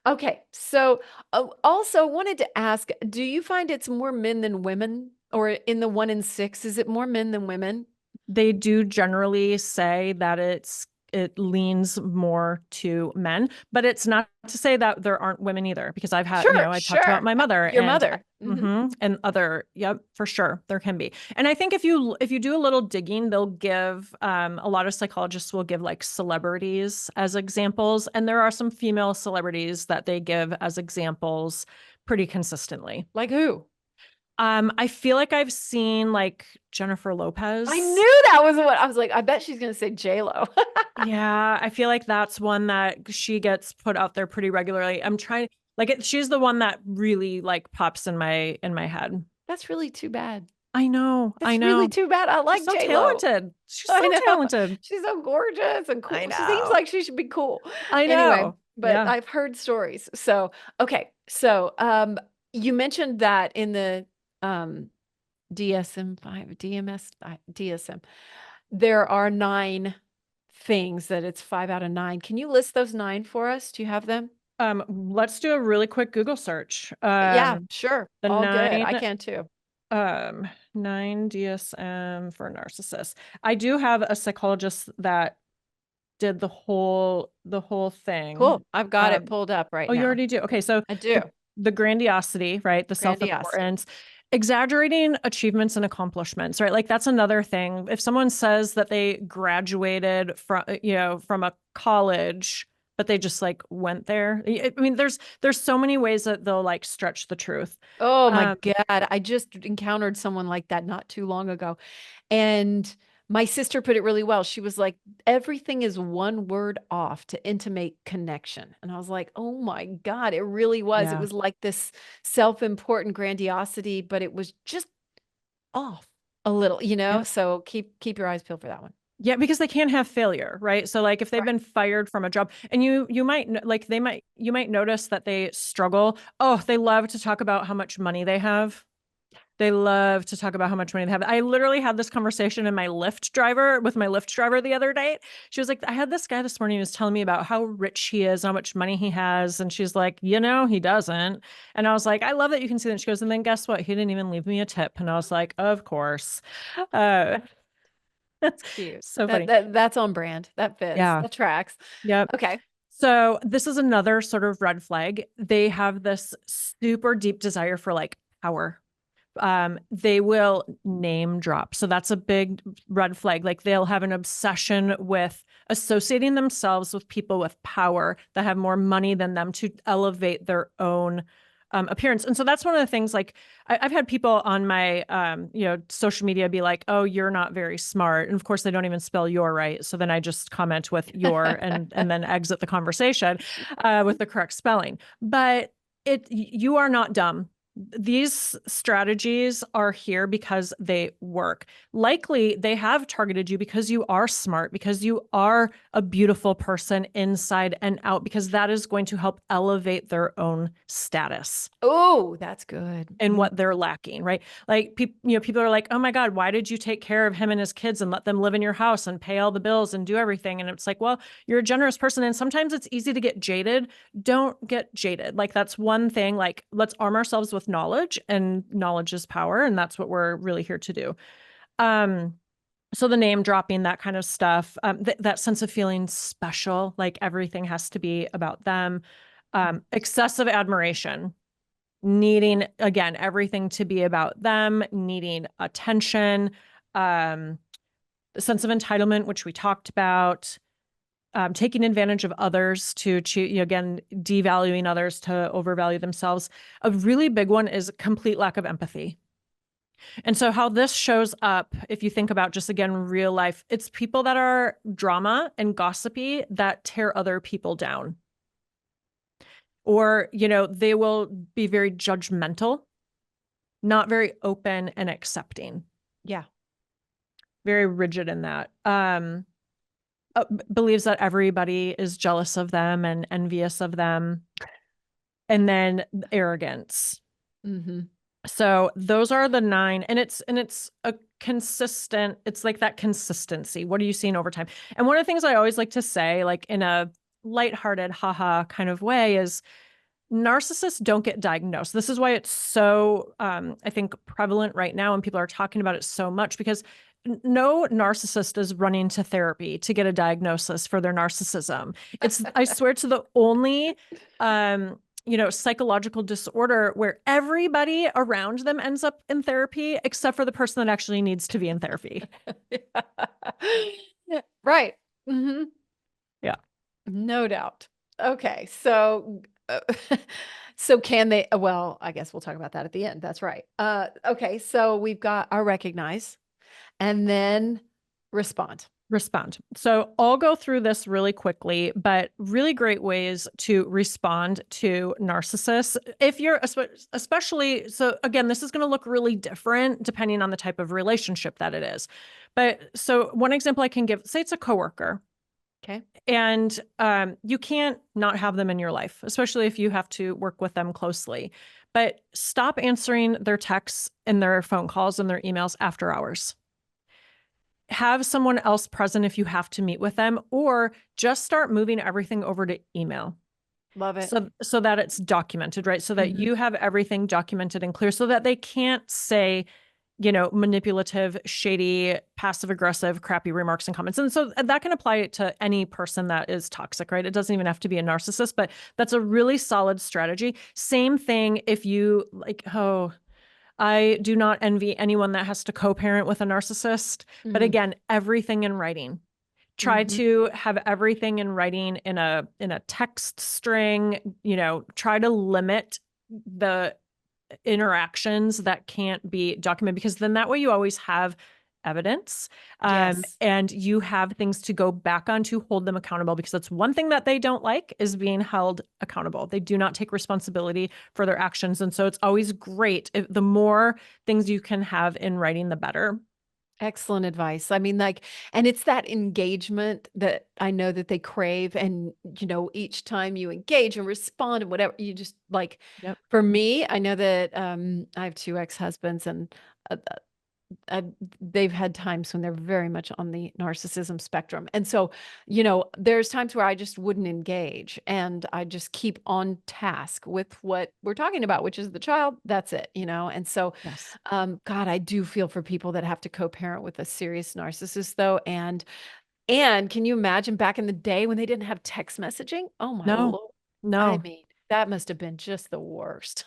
Okay, so also wanted to ask, do you find it's more men than women, or in the 1 in 6, is it more men than women? They do generally say that it leans more to men, but it's not to say that there aren't women either, because I've had, Sure, I talked about sure. my mother Your and mother. Hmm. and other, yep, for sure there can be. And I think if you do a little digging, they'll give a lot of psychologists will give like celebrities as examples, and there are some female celebrities that they give as examples pretty consistently. Like who? I feel like I've seen like Jennifer I Lopez. knew that was what I was like. I bet she's going to say J Lo. Yeah, I feel like that's one that she gets put out there pretty regularly. I'm trying like she's the one that really like pops in my head. That's really too bad. I know, I That's really know. too bad. I She's like so J Lo. talented. She's I so know. talented. She's so gorgeous and I cool. She seems know. like she should be cool. I Anyway, know. but Yeah. I've heard stories. So, okay. So, you mentioned that in the DSM-5, DMS, DSM, there are 9 things that it's 5 out of 9. Can you list those 9 for us? Do you have them? Let's do a really quick Google search. Yeah, sure. The All good. nine I can too. um 9 DSM for narcissists. I do have a psychologist that did the whole thing. Cool. I've got it Um, pulled up right oh, you now. already do. Okay, so I do. the grandiosity, right? The Grandiosity. self-importance, exaggerating achievements and accomplishments, right? Like that's another thing. If someone says that they graduated from a college, but they just like went there. I mean, there's so many ways that they'll like stretch the truth. Oh my Um, God. I just encountered someone like that not too long ago. And my sister put it really well. She was like, everything is one word off to intimate connection. And I was like, oh my God, it really was. It yeah. was like this self-important grandiosity, but it was just off a little, Yeah. So keep your eyes peeled for that one. Yeah, because they can't have failure, right? So like if they've Right. been fired from a job and you might like you might notice that they struggle. Oh, they love to talk about how much money they have. They love to talk about how much money they have. I literally had this conversation with my Lyft driver the other day. She was like, I had this guy this morning who was telling me about how rich he is, how much money he has. And she's like, he doesn't. And I was like, I love that you can see that. She goes, and then guess what? He didn't even leave me a tip. And I was like, of course. Uh, That's cute. so That funny. that that's on brand. That fits. Yeah. That tracks. Yep. Okay. So this is another sort of red flag. They have this super deep desire for like power. They will name drop. So that's a big red flag. Like they'll have an obsession with associating themselves with people with power that have more money than them to elevate their own appearance. And so that's one of the things, like I've had people on my, social media be like, oh, you're not very smart. And of course they don't even spell your right. So then I just comment with your and then exit the conversation with the correct spelling. But you are not dumb. These strategies are here because they work. Likely they have targeted you because you are smart, because you are a beautiful person inside and out, because that is going to help elevate their own status Oh, that's good. and what they're lacking, right? Like people are like, oh my God, why did you take care of him and his kids and let them live in your house and pay all the bills and do everything? And it's like, well, you're a generous person. And sometimes it's easy to get jaded. Don't get jaded. Like that's one thing, like let's arm ourselves with knowledge, and knowledge is power. And that's what we're really here to do. So the name dropping, that kind of stuff, that sense of feeling special, like everything has to be about them, excessive admiration, needing, again, everything to be about them, needing attention, the sense of entitlement, which we talked about, taking advantage of others to again, devaluing others to overvalue themselves. A really big one is complete lack of empathy. And so how this shows up, if you think about just, again, real life, it's people that are drama and gossipy that tear other people down. Or, they will be very judgmental, not very open and accepting. Yeah. Very rigid in that. Believes that everybody is jealous of them and envious of them. And then arrogance. Mm-hmm. So those are the 9, and it's a consistent, it's like that consistency. What are you seeing over time? And one of the things I always like to say, like in a lighthearted, haha kind of way, is narcissists don't get diagnosed. This is why it's so, I think, prevalent right now, and people are talking about it so much, because no narcissist is running to therapy to get a diagnosis for their narcissism. It's, I swear, to the only, psychological disorder where everybody around them ends up in therapy, except for the person that actually needs to be in therapy. Right. Mm-hmm. Yeah. No doubt. Okay. So, so can they, well, I guess we'll talk about that at the end. That's right. Okay. So we've got our recognize and then respond. So I'll go through this really quickly, but really great ways to respond to narcissists. If you're especially, so again, this is going to look really different depending on the type of relationship that it is. But so one example I can give, say it's a coworker. Okay. And you can't not have them in your life, especially if you have to work with them closely. But stop answering their texts and their phone calls and their emails after hours. Have someone else present if you have to meet with them, or just start moving everything over to email. Love it. So that it's documented, right? So that you have everything documented and clear, so that they can't say, manipulative, shady, passive aggressive, crappy remarks and comments. And so that can apply to any person that is toxic, right? It doesn't even have to be a narcissist, but that's a really solid strategy. Same thing if you I do not envy anyone that has to co-parent with a narcissist. But again, everything in writing. Try to have everything in writing in a text string, try to limit the interactions that can't be documented, because then that way you always have evidence, and you have things to go back on to hold them accountable, because that's one thing that they don't like, is being held accountable. They do not take responsibility for their actions. And so it's always great if the more things you can have in writing, the better. Excellent advice. I mean, and it's that engagement that I know that they crave. And, each time you engage and respond and whatever, you just for me, I know that I have 2 ex-husbands, and they've had times when they're very much on the narcissism spectrum. And so, there's times where I just wouldn't engage, and I just keep on task with what we're talking about, which is the child. That's it, And so, Yes. God, I do feel for people that have to co-parent with a serious narcissist, though. And can you imagine back in the day when they didn't have text messaging? Oh my Lord. No. I mean, That must have been just the worst.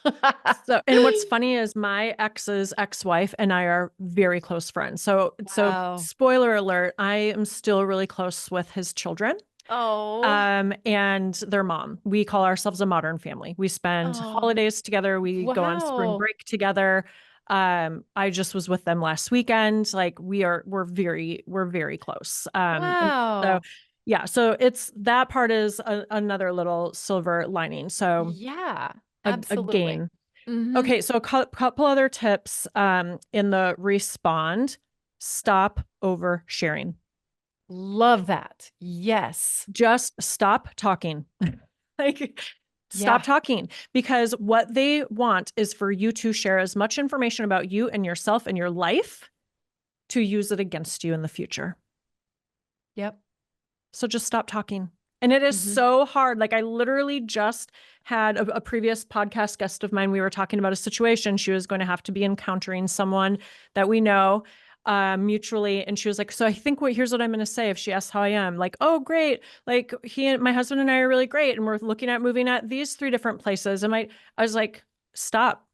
So, and what's funny is my ex's ex-wife and I are very close friends. So Wow. spoiler alert, I am still really close with his children. Oh. And their mom. We call ourselves a modern family. We spend Oh. holidays together. We go on spring Wow. break together. I just was with them last weekend. Like we're very close. And so Wow. yeah, so it's that part is another little silver lining. So Yeah, absolutely. again, Hmm. okay. So a couple other tips, in the respond, stop oversharing. Love that. Yes. Just stop talking. Like, stop Yeah. talking, because what they want is for you to share as much information about you and yourself and your life to use it against you in the future. Yep. So just stop talking. And it is Hmm. so hard. Like, I literally just had a previous podcast guest of mine. We were talking about a situation. She was going to have to be encountering someone that we know mutually. And she was like, so I think here's what I'm going to say if she asks how I am. Like, oh, great. Like, my husband and I are really great. And we're looking at moving at these 3 different places. And I was like, stop.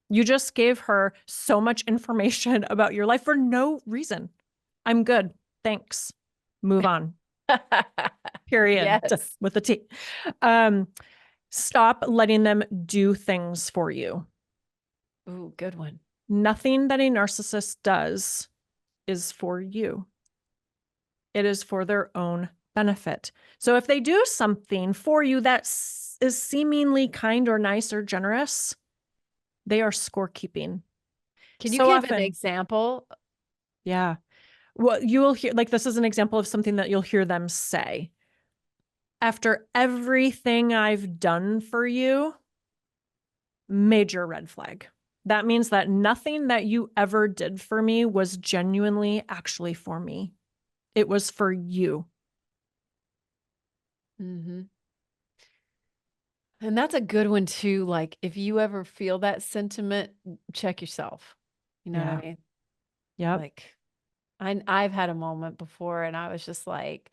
You just gave her so much information about your life for no reason. I'm good. Thanks. Move on. Period. Yes. With a T. Um, Stop letting them do things for you. Ooh, good one. Nothing that a narcissist does is for you. It is for their own benefit. So if they do something for you that is seemingly kind or nice or generous, they are scorekeeping. Can you So give an often, example? yeah. Well, you will hear, like, this is an example of something that you'll hear them say. After everything I've done for you, major red flag. That means that nothing that you ever did for me was genuinely actually for me. It was for you. Hmm. And that's a good one too. Like, if you ever feel that sentiment, check yourself. You know what I Yeah. mean? Yep. Like, I've had a moment before and I was just like,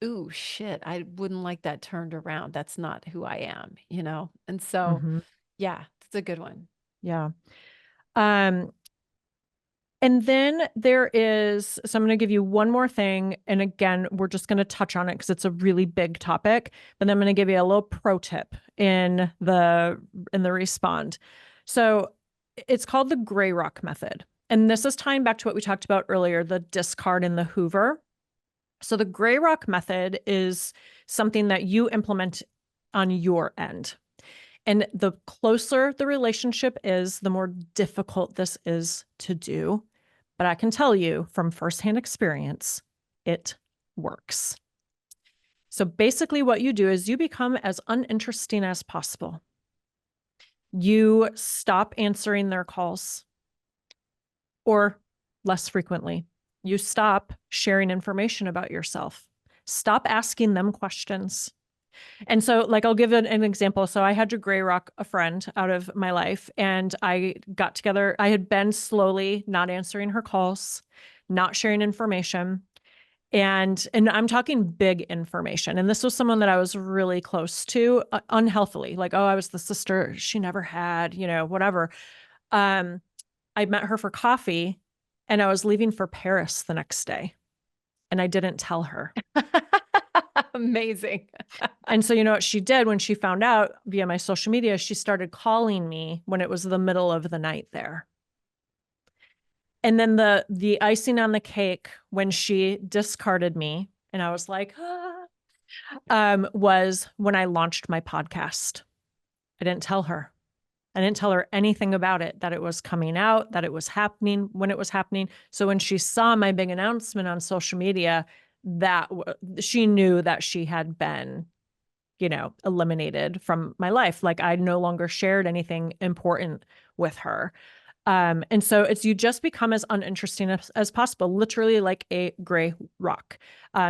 ooh, shit, I wouldn't like that turned around. That's not who I am, you know? And so, Mm-hmm. yeah, it's a good one. Yeah. Um, and then there is, so I'm going to give you one more thing. And again, we're just going to touch on it because it's a really big topic, but then I'm going to give you a little pro tip in the respond. So it's called the gray rock method. And this is tying back to what we talked about earlier, the discard and the Hoover. So the gray rock method is something that you implement on your end. And the closer the relationship is, the more difficult this is to do. But I can tell you from firsthand experience, it works. So basically, what you do is you become as uninteresting as possible. You stop answering their calls, or less frequently. You stop sharing information about yourself. Stop asking them questions. And so, like, I'll give an example. So I had to gray rock a friend out of my life, and I got together. I had been slowly not answering her calls, not sharing information. And I'm talking big information. And this was someone that I was really close to, unhealthily. Like, oh, I was the sister she never had, whatever. Um, I met her for coffee, and I was leaving for Paris the next day, and I didn't tell her. Amazing. And so, you know what she did when she found out via my social media? She started calling me when it was the middle of the night there. And then the icing on the cake when she discarded me, and I was like, was when I launched my podcast. I didn't tell her. I didn't tell her anything about it, that it was coming out, that it was happening, when it was happening. So when she saw my big announcement on social media, that she knew that she had been, eliminated from my life. Like, I no longer shared anything important with her. And so you just become as uninteresting as possible, literally like a gray rock.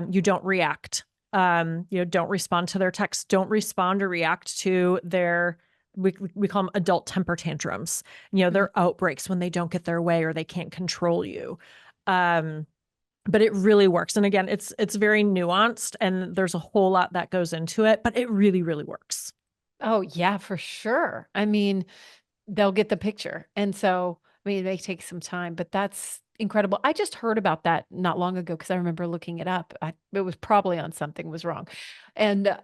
You don't react. Don't respond to their texts. Don't respond or react to their, we call them adult temper tantrums. Their outbreaks when they don't get their way or they can't control you. But it really works. And again, it's very nuanced and there's a whole lot that goes into it, but it really, really works. Oh, yeah, for sure. I mean, they'll get the picture. And so, I mean, it may take some time, but that's incredible. I just heard about that not long ago because I remember looking it up. It was probably on something was wrong. And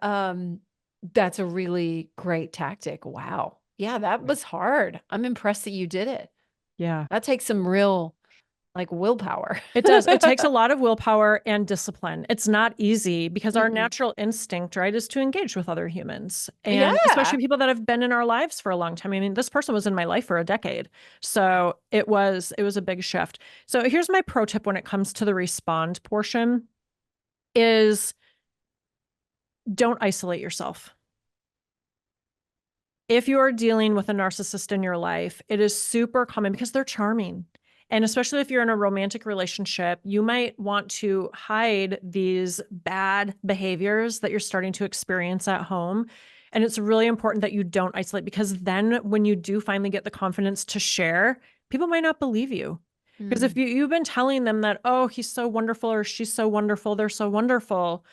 that's a really great tactic. Wow. Yeah, that was hard. I'm impressed that you did it. Yeah. That takes some real like willpower. It does. It takes a lot of willpower and discipline. It's not easy because our Mm-mm. natural instinct, right, is to engage with other humans, and Yeah. especially people that have been in our lives for a long time. I mean, this person was in my life for a decade. So it was a big shift. So here's my pro tip when it comes to the respond portion is don't isolate yourself. If you are dealing with a narcissist in your life, it is super common because they're charming. And especially if you're in a romantic relationship, you might want to hide these bad behaviors that you're starting to experience at home. And it's really important that you don't isolate, because then when you do finally get the confidence to share, people might not believe you. Because if Mm. you've been telling them that, oh, he's so wonderful or she's so wonderful, they're so wonderful,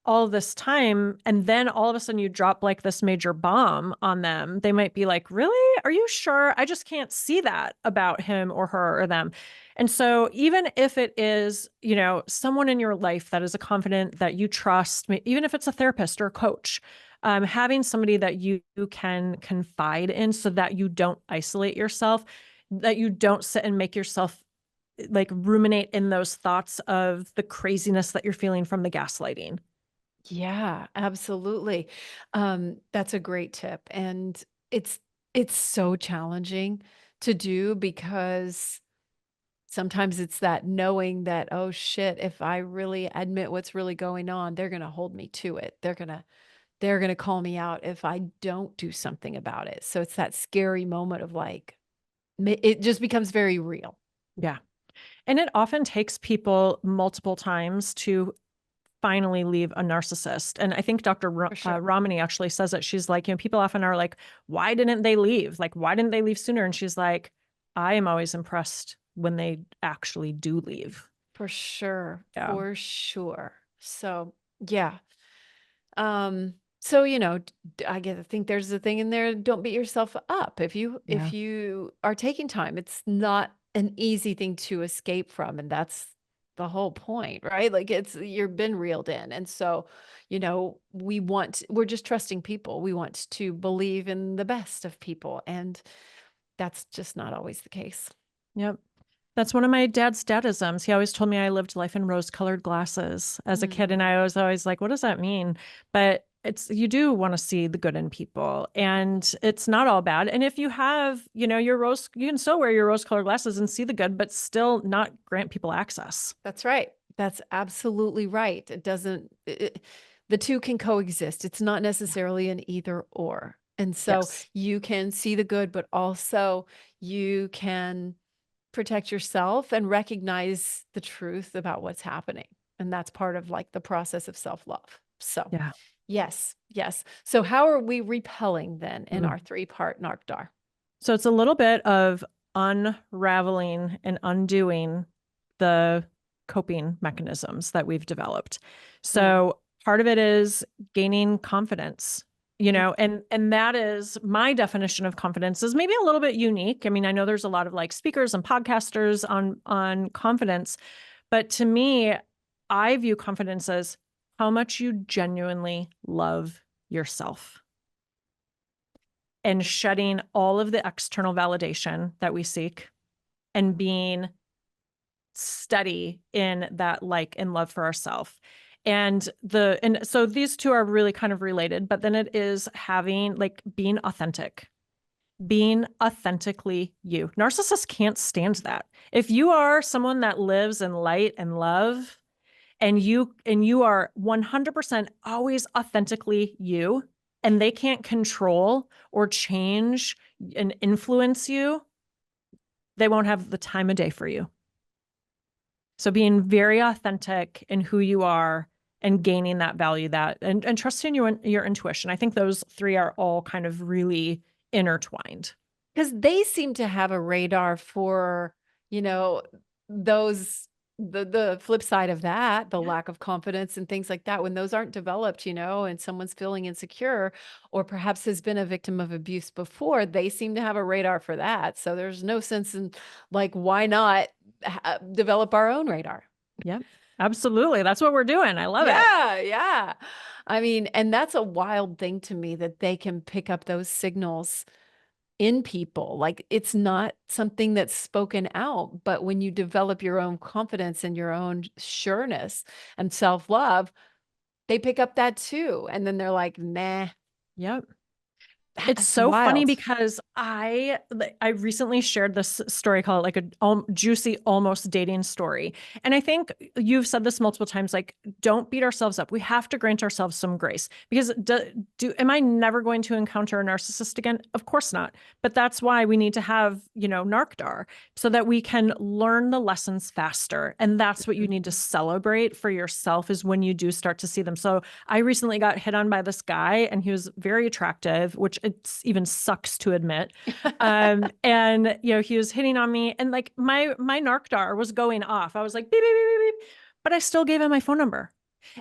all this time, and then all of a sudden you drop like this major bomb on them, they might be like, really? Are you sure? I just can't see that about him or her or them. And so even if it is, someone in your life that is a confidant that you trust, even if it's a therapist or a coach, having somebody that you can confide in so that you don't isolate yourself, that you don't sit and make yourself like ruminate in those thoughts of the craziness that you're feeling from the gaslighting. Yeah, absolutely. That's a great tip. And it's it's so challenging to do because sometimes it's that knowing that, oh shit, if I really admit what's really going on, they're gonna hold me to it. They're gonna call me out if I don't do something about it. So it's that scary moment of like, it just becomes very real. Yeah. And it often takes people multiple times to finally leave a narcissist. And I think Dr. For sure. Romani actually says that. She's like, people often are like, why didn't they leave? Like, why didn't they leave sooner? And she's like, I am always impressed when they actually do leave. For sure. Yeah. For sure. So yeah. So, I think there's a thing in there, don't beat yourself up. If Yeah. you are taking time, it's not an easy thing to escape from, and that's the whole point, right? Like you've been reeled in. And so, we're just trusting people. We want to believe in the best of people, and that's just not always the case. Yep. That's one of my dad's dadisms. He always told me I lived life in rose-colored glasses as a kid, and Mm, I was always like, what does that mean? But you do want to see the good in people, and it's not all bad. And if you have, you can still wear your rose-colored glasses and see the good, but still not grant people access. that's right. That's absolutely right. The two can coexist. It's not necessarily an either or. And so Yes. you can see the good, but also you can protect yourself and recognize the truth about what's happening. And that's part of like the process of self-love. So, Yeah. yes, yes. So how are we repelling then in Mm. our three-part NarcDAR? So it's a little bit of unraveling and undoing the coping mechanisms that we've developed. Mm, So part of it is gaining confidence, mm, and that is my definition of confidence is maybe a little bit unique. I mean, I know there's a lot of like speakers and podcasters on confidence, but to me, I view confidence as how much you genuinely love yourself and shedding all of the external validation that we seek and being steady in that like and love for ourselves. And so these two are really kind of related, but then it is having like being authentically you. Narcissists can't stand that. If you are someone that lives in light and love, and you are 100% always authentically you, and they can't control or change and influence you, they won't have the time of day for you. So being very authentic in who you are and gaining that value, and trusting your intuition. I think those three are all kind of really intertwined. because they seem to have a radar for, you know, those the flip side of that, the lack of confidence and things like that, when those aren't developed, and someone's feeling insecure or perhaps has been a victim of abuse before, they seem to have a radar for that. So there's no sense in, like, why not develop our own radar? Yep. Absolutely. That's what we're doing. I love it. Yeah, yeah. I mean, and that's a wild thing to me that they can pick up those signals in people. Like, it's not something that's spoken out, but when you develop your own confidence and your own sureness and self-love, they pick up that too. And then they're like, nah, Yep. It's that's so funny wild. because I recently shared this story called like a juicy almost dating story. And I think you've said this multiple times, like, don't beat ourselves up. We have to grant ourselves some grace because am I never going to encounter a narcissist again? Of course not. But that's why we need to have, NarcDAR so that we can learn the lessons faster. And that's what you need to celebrate for yourself, is when you do start to see them. So I recently got hit on by this guy and he was very attractive, which it even sucks to admit. And he was hitting on me, and like my NarcDAR was going off. I was like, beep, beep, beep, beep, beep, but I still gave him my phone number.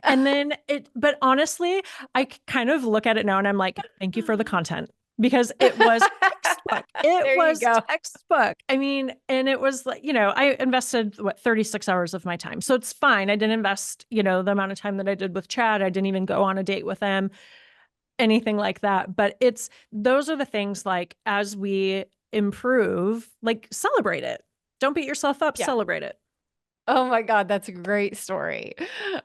And then but honestly, I kind of look at it now and I'm like, thank you for the content, because it was textbook. It was textbook. I mean, and it was like, I invested 36 hours of my time. So it's fine. I didn't invest, the amount of time that I did with Chad. I didn't even go on a date with him, anything like that. But those are the things, like, as we improve, like, celebrate it. Don't beat yourself up, celebrate it. Oh my God, that's a great story.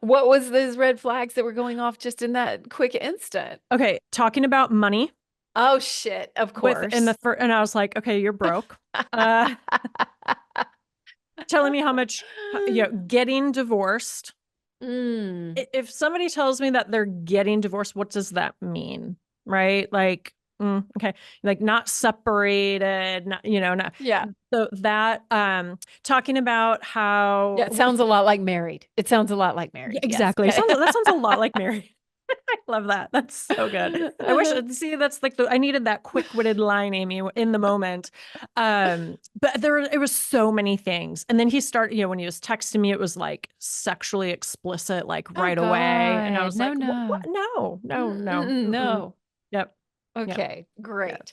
What was those red flags that were going off just in that quick instant? Okay, talking about money. Oh shit, of course. And I was like, okay, you're broke. Telling me how much, getting divorced. If somebody tells me that they're getting divorced, what does that mean? Right? Like, okay, like, not separated, not, not. Yeah. So that, talking about how. Yeah, it sounds a lot like married. It sounds a lot like married. Yeah, exactly. Yes. That sounds a lot like married. I love that. That's so good. I wish, see, that's like I needed that quick-witted line, Amy, in the moment. But it was so many things. And then he started, when he was texting me, it was like sexually explicit, like right away. And I was like, what? No. No. Yep. Okay, great. Yep.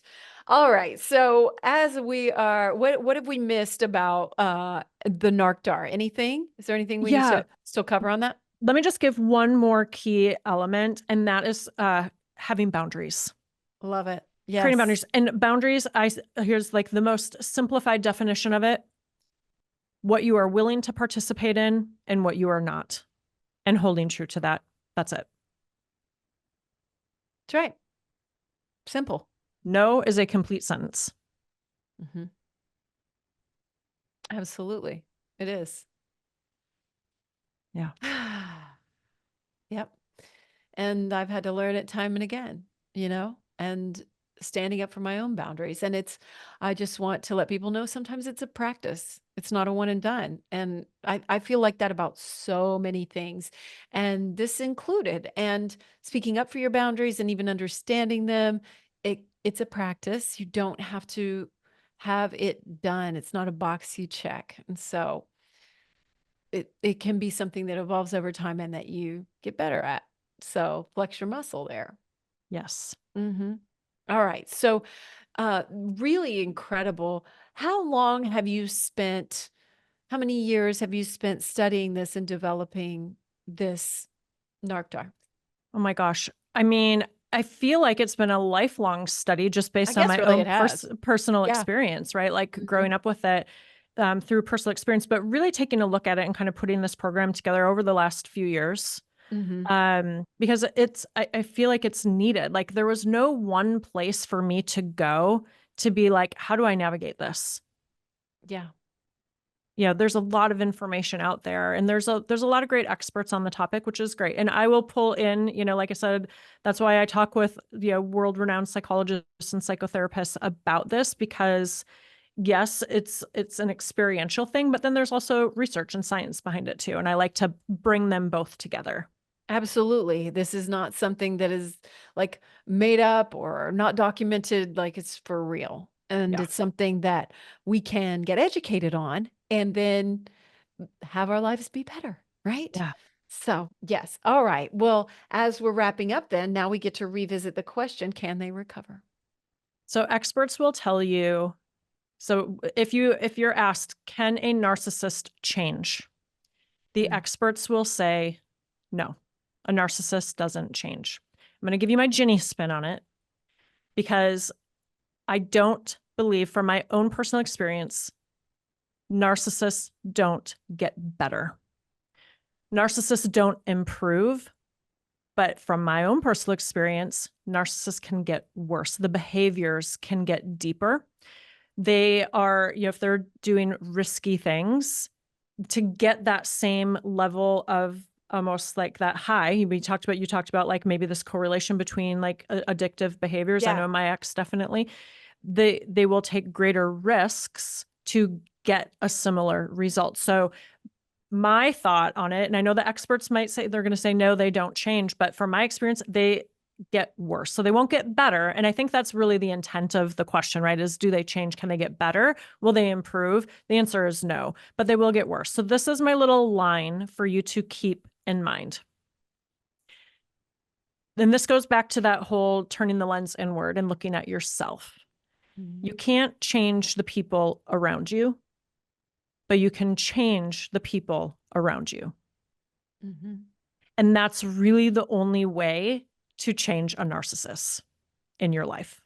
All right. So as we are, what have we missed about the NarcDAR? Anything? Is there anything we need to still cover on that? Let me just give one more key element, and that is having boundaries. Love it. Yes. Creating boundaries. And boundaries, here's like the most simplified definition of it: what you are willing to participate in and what you are not, and holding true to that. That's it. That's right. Simple. No is a complete sentence. Mm-hmm. Absolutely. It is. Yeah. Yep. And I've had to learn it time and again, and standing up for my own boundaries. And I just want to let people know sometimes it's a practice. It's not a one and done. And I feel like that about so many things, and this included. And speaking up for your boundaries and even understanding them, it's a practice. You don't have to have it done. It's not a box you check. And so it can be something that evolves over time and that you get better at. So flex your muscle there. Yes. Mm-hmm. All right. So really incredible. How many years have you spent studying this and developing this NarcDAR? Oh my gosh. I mean, I feel like it's been a lifelong study just based on my really own personal experience, right? Like growing up with it through personal experience, but really taking a look at it and kind of putting this program together over the last few years. Because I feel like it's needed. Like, there was no one place for me to go to be like, how do I navigate this? Yeah. There's a lot of information out there, and there's a lot of great experts on the topic, which is great. And I will pull in, like I said, that's why I talk with, world-renowned psychologists and psychotherapists about this, because yes, it's an experiential thing, but then there's also research and science behind it too. And I like to bring them both together. Absolutely. This is not something that is like made up or not documented, like it's for real. And it's something that we can get educated on and then have our lives be better, right? Yeah. So, yes. All right. Well, as we're wrapping up, then now we get to revisit the question, can they recover? So experts will tell you, so if you're asked, can a narcissist change? The Mm. experts will say, no, a narcissist doesn't change. I'm going to give you my Ginny spin on it because I don't believe, from my own personal experience, narcissists don't get better. Narcissists don't improve, but from my own personal experience, narcissists can get worse. The behaviors can get deeper. They are, if they're doing risky things, to get that same level of almost like that high, you talked about like maybe this correlation between like addictive behaviors. I Yeah. know my ex definitely, they will take greater risks to get a similar result. So my thought on it, and I know the experts might say they're going to say, no, they don't change. But from my experience, they get worse. So they won't get better. And I think that's really the intent of the question, right? Is do they change? Can they get better? Will they improve? The answer is no, but they will get worse. So this is my little line for you to keep in mind. Then this goes back to that whole turning the lens inward and looking at yourself. Mhm. You can't change the people around you, but you can change the people around you. Mhm. And that's really the only way to change a narcissist in your life.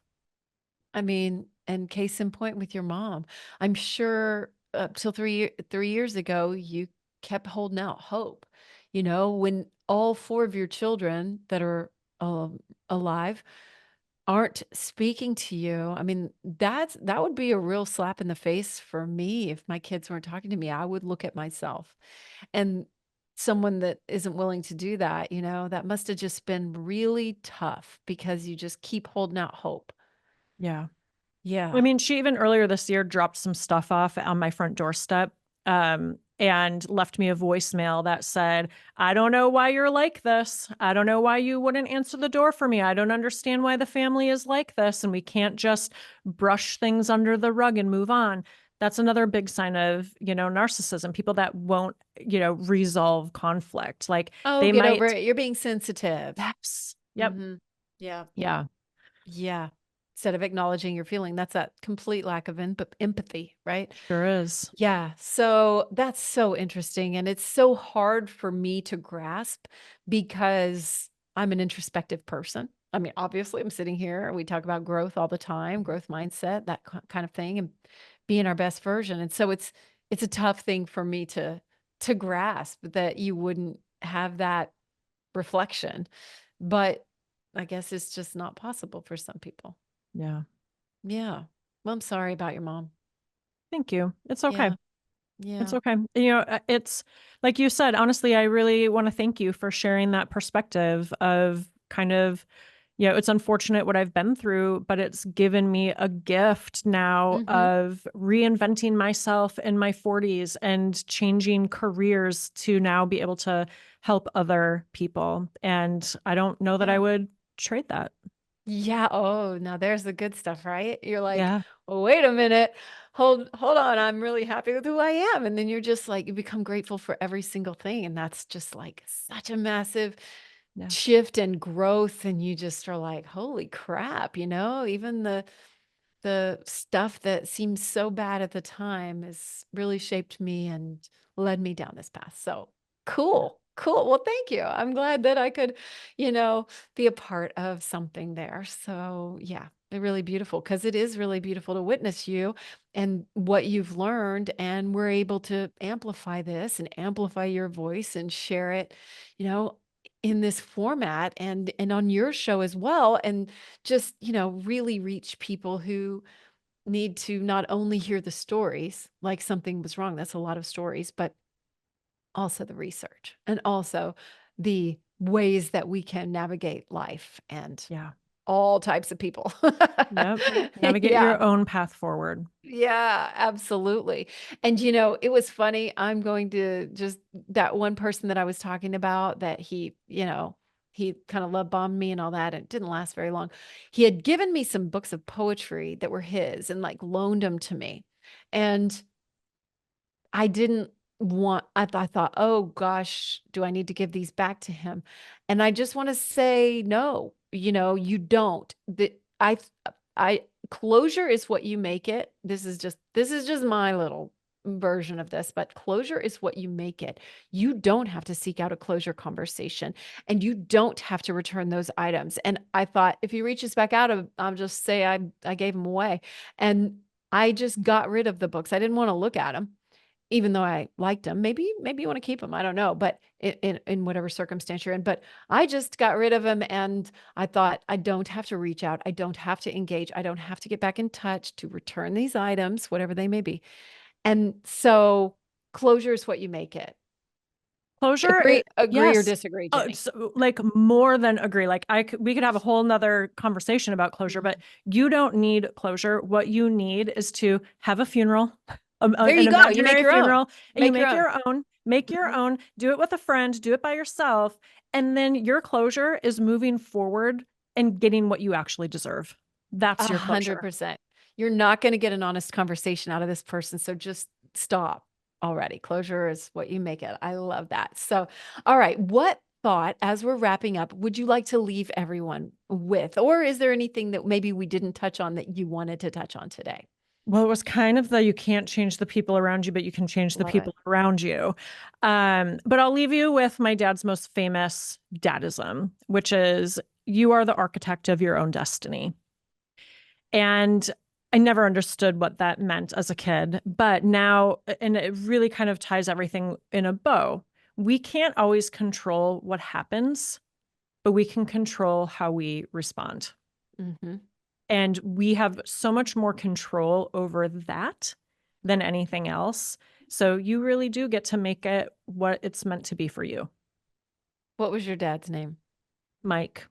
I mean, and case in point with your mom, I'm sure up till 3 years ago, you kept holding out hope. When all four of your children that are alive aren't speaking to you. I mean, that would be a real slap in the face for me if my kids weren't talking to me. I would look at myself. And someone that isn't willing to do that, that must have just been really tough because you just keep holding out hope. Yeah. I Yeah. mean, she even earlier this year dropped some stuff off on my front doorstep, and left me a voicemail that said, I don't know why you're like this. I don't know why you wouldn't answer the door for me. I don't understand why the family is like this. And we can't just brush things under the rug and move on. That's another big sign of, narcissism, people that won't, resolve conflict. Like Oh, they get over might, it. You're being sensitive. yes, yep, Mhm. Yeah. yeah, Yeah. Instead of acknowledging your feeling, that's that complete lack of empathy, right? sure is. Yeah. So that's so interesting. And it's so hard for me to grasp because I'm an introspective person. I mean, obviously, I'm sitting here. We talk about growth all the time, growth mindset, that kind of thing, and being our best version. And so it's a tough thing for me to grasp that you wouldn't have that reflection. But I guess it's just not possible for some people. Yeah. Yeah. Well, I'm sorry about your mom. Thank you. It's okay. Yeah. It's Yeah. okay. It's like you said, honestly, I really want to thank you for sharing that perspective of kind of, it's unfortunate what I've been through, but it's given me a gift now Hmm. of reinventing myself in my 40s and changing careers to now be able to help other people. And I don't know that I Yeah. would trade that. Yeah. Oh, now there's the good stuff, right? You're like, Yeah. oh, wait a minute. Hold on. I'm really happy with who I am. And then you're just like, you become grateful for every single thing. And that's just like such a massive Yeah. shift and growth. And you just are like, holy crap, even the stuff that seems so bad at the time has really shaped me and led me down this path. So cool. Cool. Well, thank you. I'm glad that I could, you know, be a part of something there. So, yeah, really beautiful because it is really beautiful to witness you and what you've learned. And we're able to amplify this and amplify your voice and share it, you know, in this format and on your show as well. And just, really reach people who need to not only hear the stories, like something was wrong, that's a lot of stories, but also the research and also the ways that we can navigate life and Yeah. all types of people. Yep. Navigate Yeah. your own path forward. Yeah, absolutely. And it was funny. I'm going to just that one person that I was talking about that he kind of love bombed me and all that. And it didn't last very long. He had given me some books of poetry that were his and like loaned them to me. And I didn't I thought, oh gosh, do I need to give these back to him? And I just want to say, no, you don't. I closure is what you make it. This is just my little version of this, but closure is what you make it. You don't have to seek out a closure conversation, and you don't have to return those items. And I thought, if he reaches back out, I'll just say I gave them away. And I just got rid of the books. I didn't want to look at them, even though I liked them. Maybe you want to keep them. I don't know, but in whatever circumstance you're in. But I just got rid of them, and I thought, I don't have to reach out. I don't have to engage. I don't have to get back in touch to return these items, whatever they may be. And so closure is what you make it. Closure, Agree or yes. disagree, Jenny? So, like, more than agree. Like, we could have a whole nother conversation about closure, but you don't need closure. What you need is to have a funeral, There an you go. You make imaginary your own. funeral, and you Make your make your own. Make your own. Do it with a friend. Do it by yourself, and then your closure is moving forward and getting what you actually deserve. That's your closure. 100%. You're not going to get an honest conversation out of this person, so just stop already. Closure is what you make it. I love that. So, all right, what thought, as we're wrapping up, would you like to leave everyone with? Or is there anything that maybe we didn't touch on that you wanted to touch on today? Well, it was kind of you can't change the people around you, but you can change the Love people it. around you. But I'll leave you with my dad's most famous dadism, which is, you are the architect of your own destiny. And I never understood what that meant as a kid, but now, and it really kind of ties everything in a bow. We can't always control what happens, but we can control how we respond. Mm-hmm. And we have so much more control over that than anything else. So you really do get to make it what it's meant to be for you. What was your dad's name? Mike.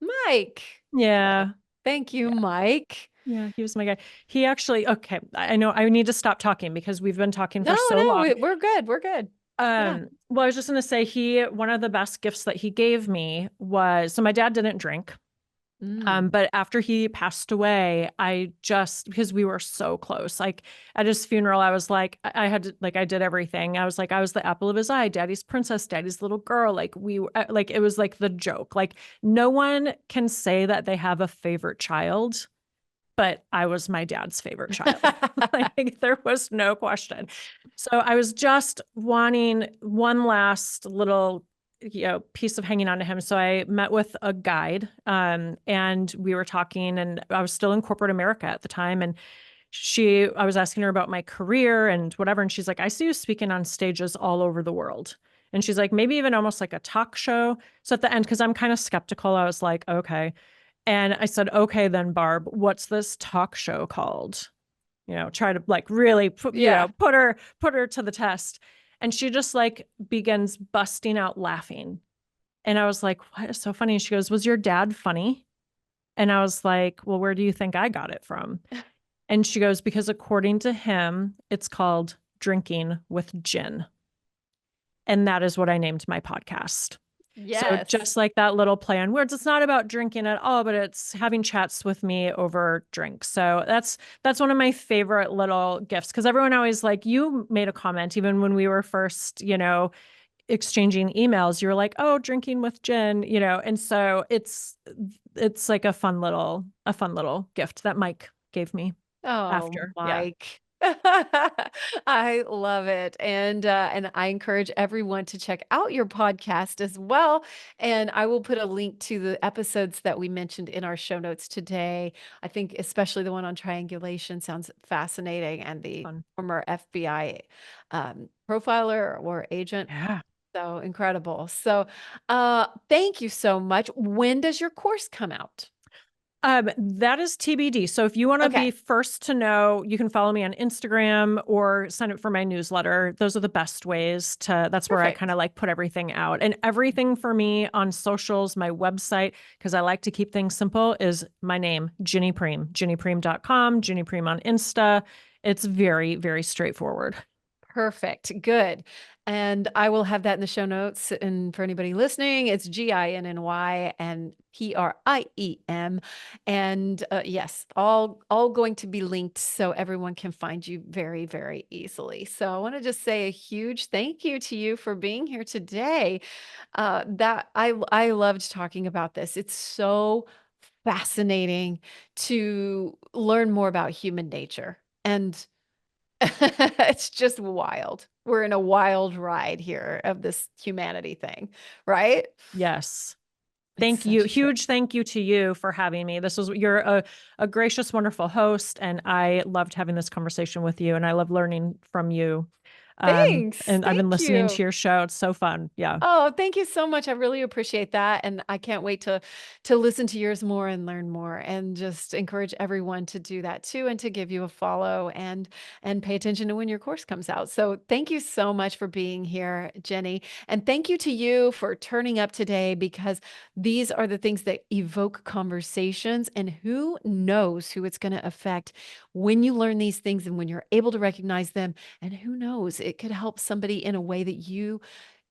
Mike. Yeah. Thank you, Yeah. Mike. Yeah, he was my guy. He actually, okay, I know I need to stop talking because we've been talking for so No, long. we're good. We're good. Yeah. Well, I was just going to say, one of the best gifts that he gave me was, so my dad didn't drink. But after he passed away, because we were so close, like at his funeral, I was like, I had to, like, I did everything. I was like, I was the apple of his eye, daddy's princess, daddy's little girl. Like like, it was like the joke, like no one can say that they have a favorite child, but I was my dad's favorite child. Like, there was no question. So I was just wanting one last little piece of hanging on to him. So I met with a guide, and we were talking, and I was still in corporate America at the time. And I was asking her about my career and whatever. And she's like, I see you speaking on stages all over the world. And she's like, maybe even almost like a talk show. So at the end, because I'm kind of skeptical, I was like, okay. And I said, okay, then Barb, what's this talk show called? Try to like really put her to the test. And she just like begins busting out laughing. And I was like, what is so funny? And she goes, was your dad funny? And I was like, well, where do you think I got it from? And she goes, because according to him, it's called Drinking with Gin. And that is what I named my podcast. Yes. So just like that little play on words, it's not about drinking at all, but it's having chats with me over drinks. So that's one of my favorite little gifts, because everyone always, like, you made a comment even when we were first, exchanging emails, you were like, oh, drinking with gin, and so it's like a fun little gift that Mike gave me after. Mike. I love it. And I encourage everyone to check out your podcast as well. And I will put a link to the episodes that we mentioned in our show notes today. I think especially the one on triangulation sounds fascinating, and the former FBI profiler or agent. Yeah. So incredible. So thank you so much. When does your course come out? That is TBD. So if you want to be first to know, you can follow me on Instagram or sign up for my newsletter. Those are the best ways that's where I kind of like put everything out. And everything for me on socials, my website, because I like to keep things simple, is my name, Ginny Priem, ginnypriem.com, Ginny Priem on Insta. It's very, very straightforward. Perfect. Good. And I will have that in the show notes. And for anybody listening, it's Ginny and Priem. And yes, all going to be linked so everyone can find you very, very easily. So I want to just say a huge thank you to you for being here today. That I loved talking about this. It's so fascinating to learn more about human nature. And it's just wild. We're in a wild ride here of this humanity thing, right? Yes. It's Thank you. such a trip. Huge thank you to you for having me. You're a gracious, wonderful host, and I loved having this conversation with you, and I love learning from you. Thanks. And I've been Thank listening you. to your show. It's so fun. Yeah. Oh, thank you so much. I really appreciate that. And I can't wait to listen to yours more and learn more and just encourage everyone to do that too and to give you a follow and pay attention to when your course comes out. So thank you so much for being here, Jenny. And thank you to you for turning up today because these are the things that evoke conversations and who knows who it's going to affect when you learn these things and when you're able to recognize them. And who knows, it could help somebody in a way that you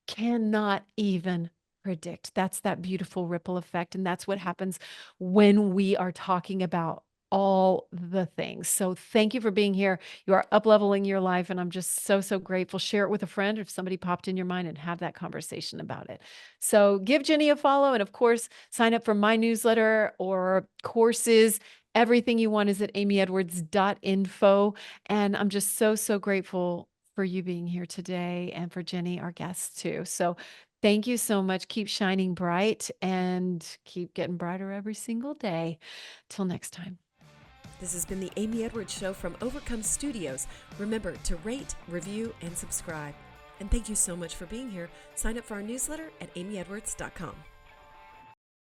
cannot even predict. That's that beautiful ripple effect. And that's what happens when we are talking about all the things. So thank you for being here. You are up-leveling your life. And I'm just so, so grateful. Share it with a friend if somebody popped in your mind and have that conversation about it. So give Jenny a follow. And of course, sign up for my newsletter or courses. Everything you want is at amyedwards.info. And I'm just so, so grateful for you being here today and for Jenny, our guest too. So thank you so much. Keep shining bright and keep getting brighter every single day. Till next time. This has been the Amy Edwards Show from Overcome Studios. Remember to rate, review, and subscribe. And thank you so much for being here. Sign up for our newsletter at amyedwards.com.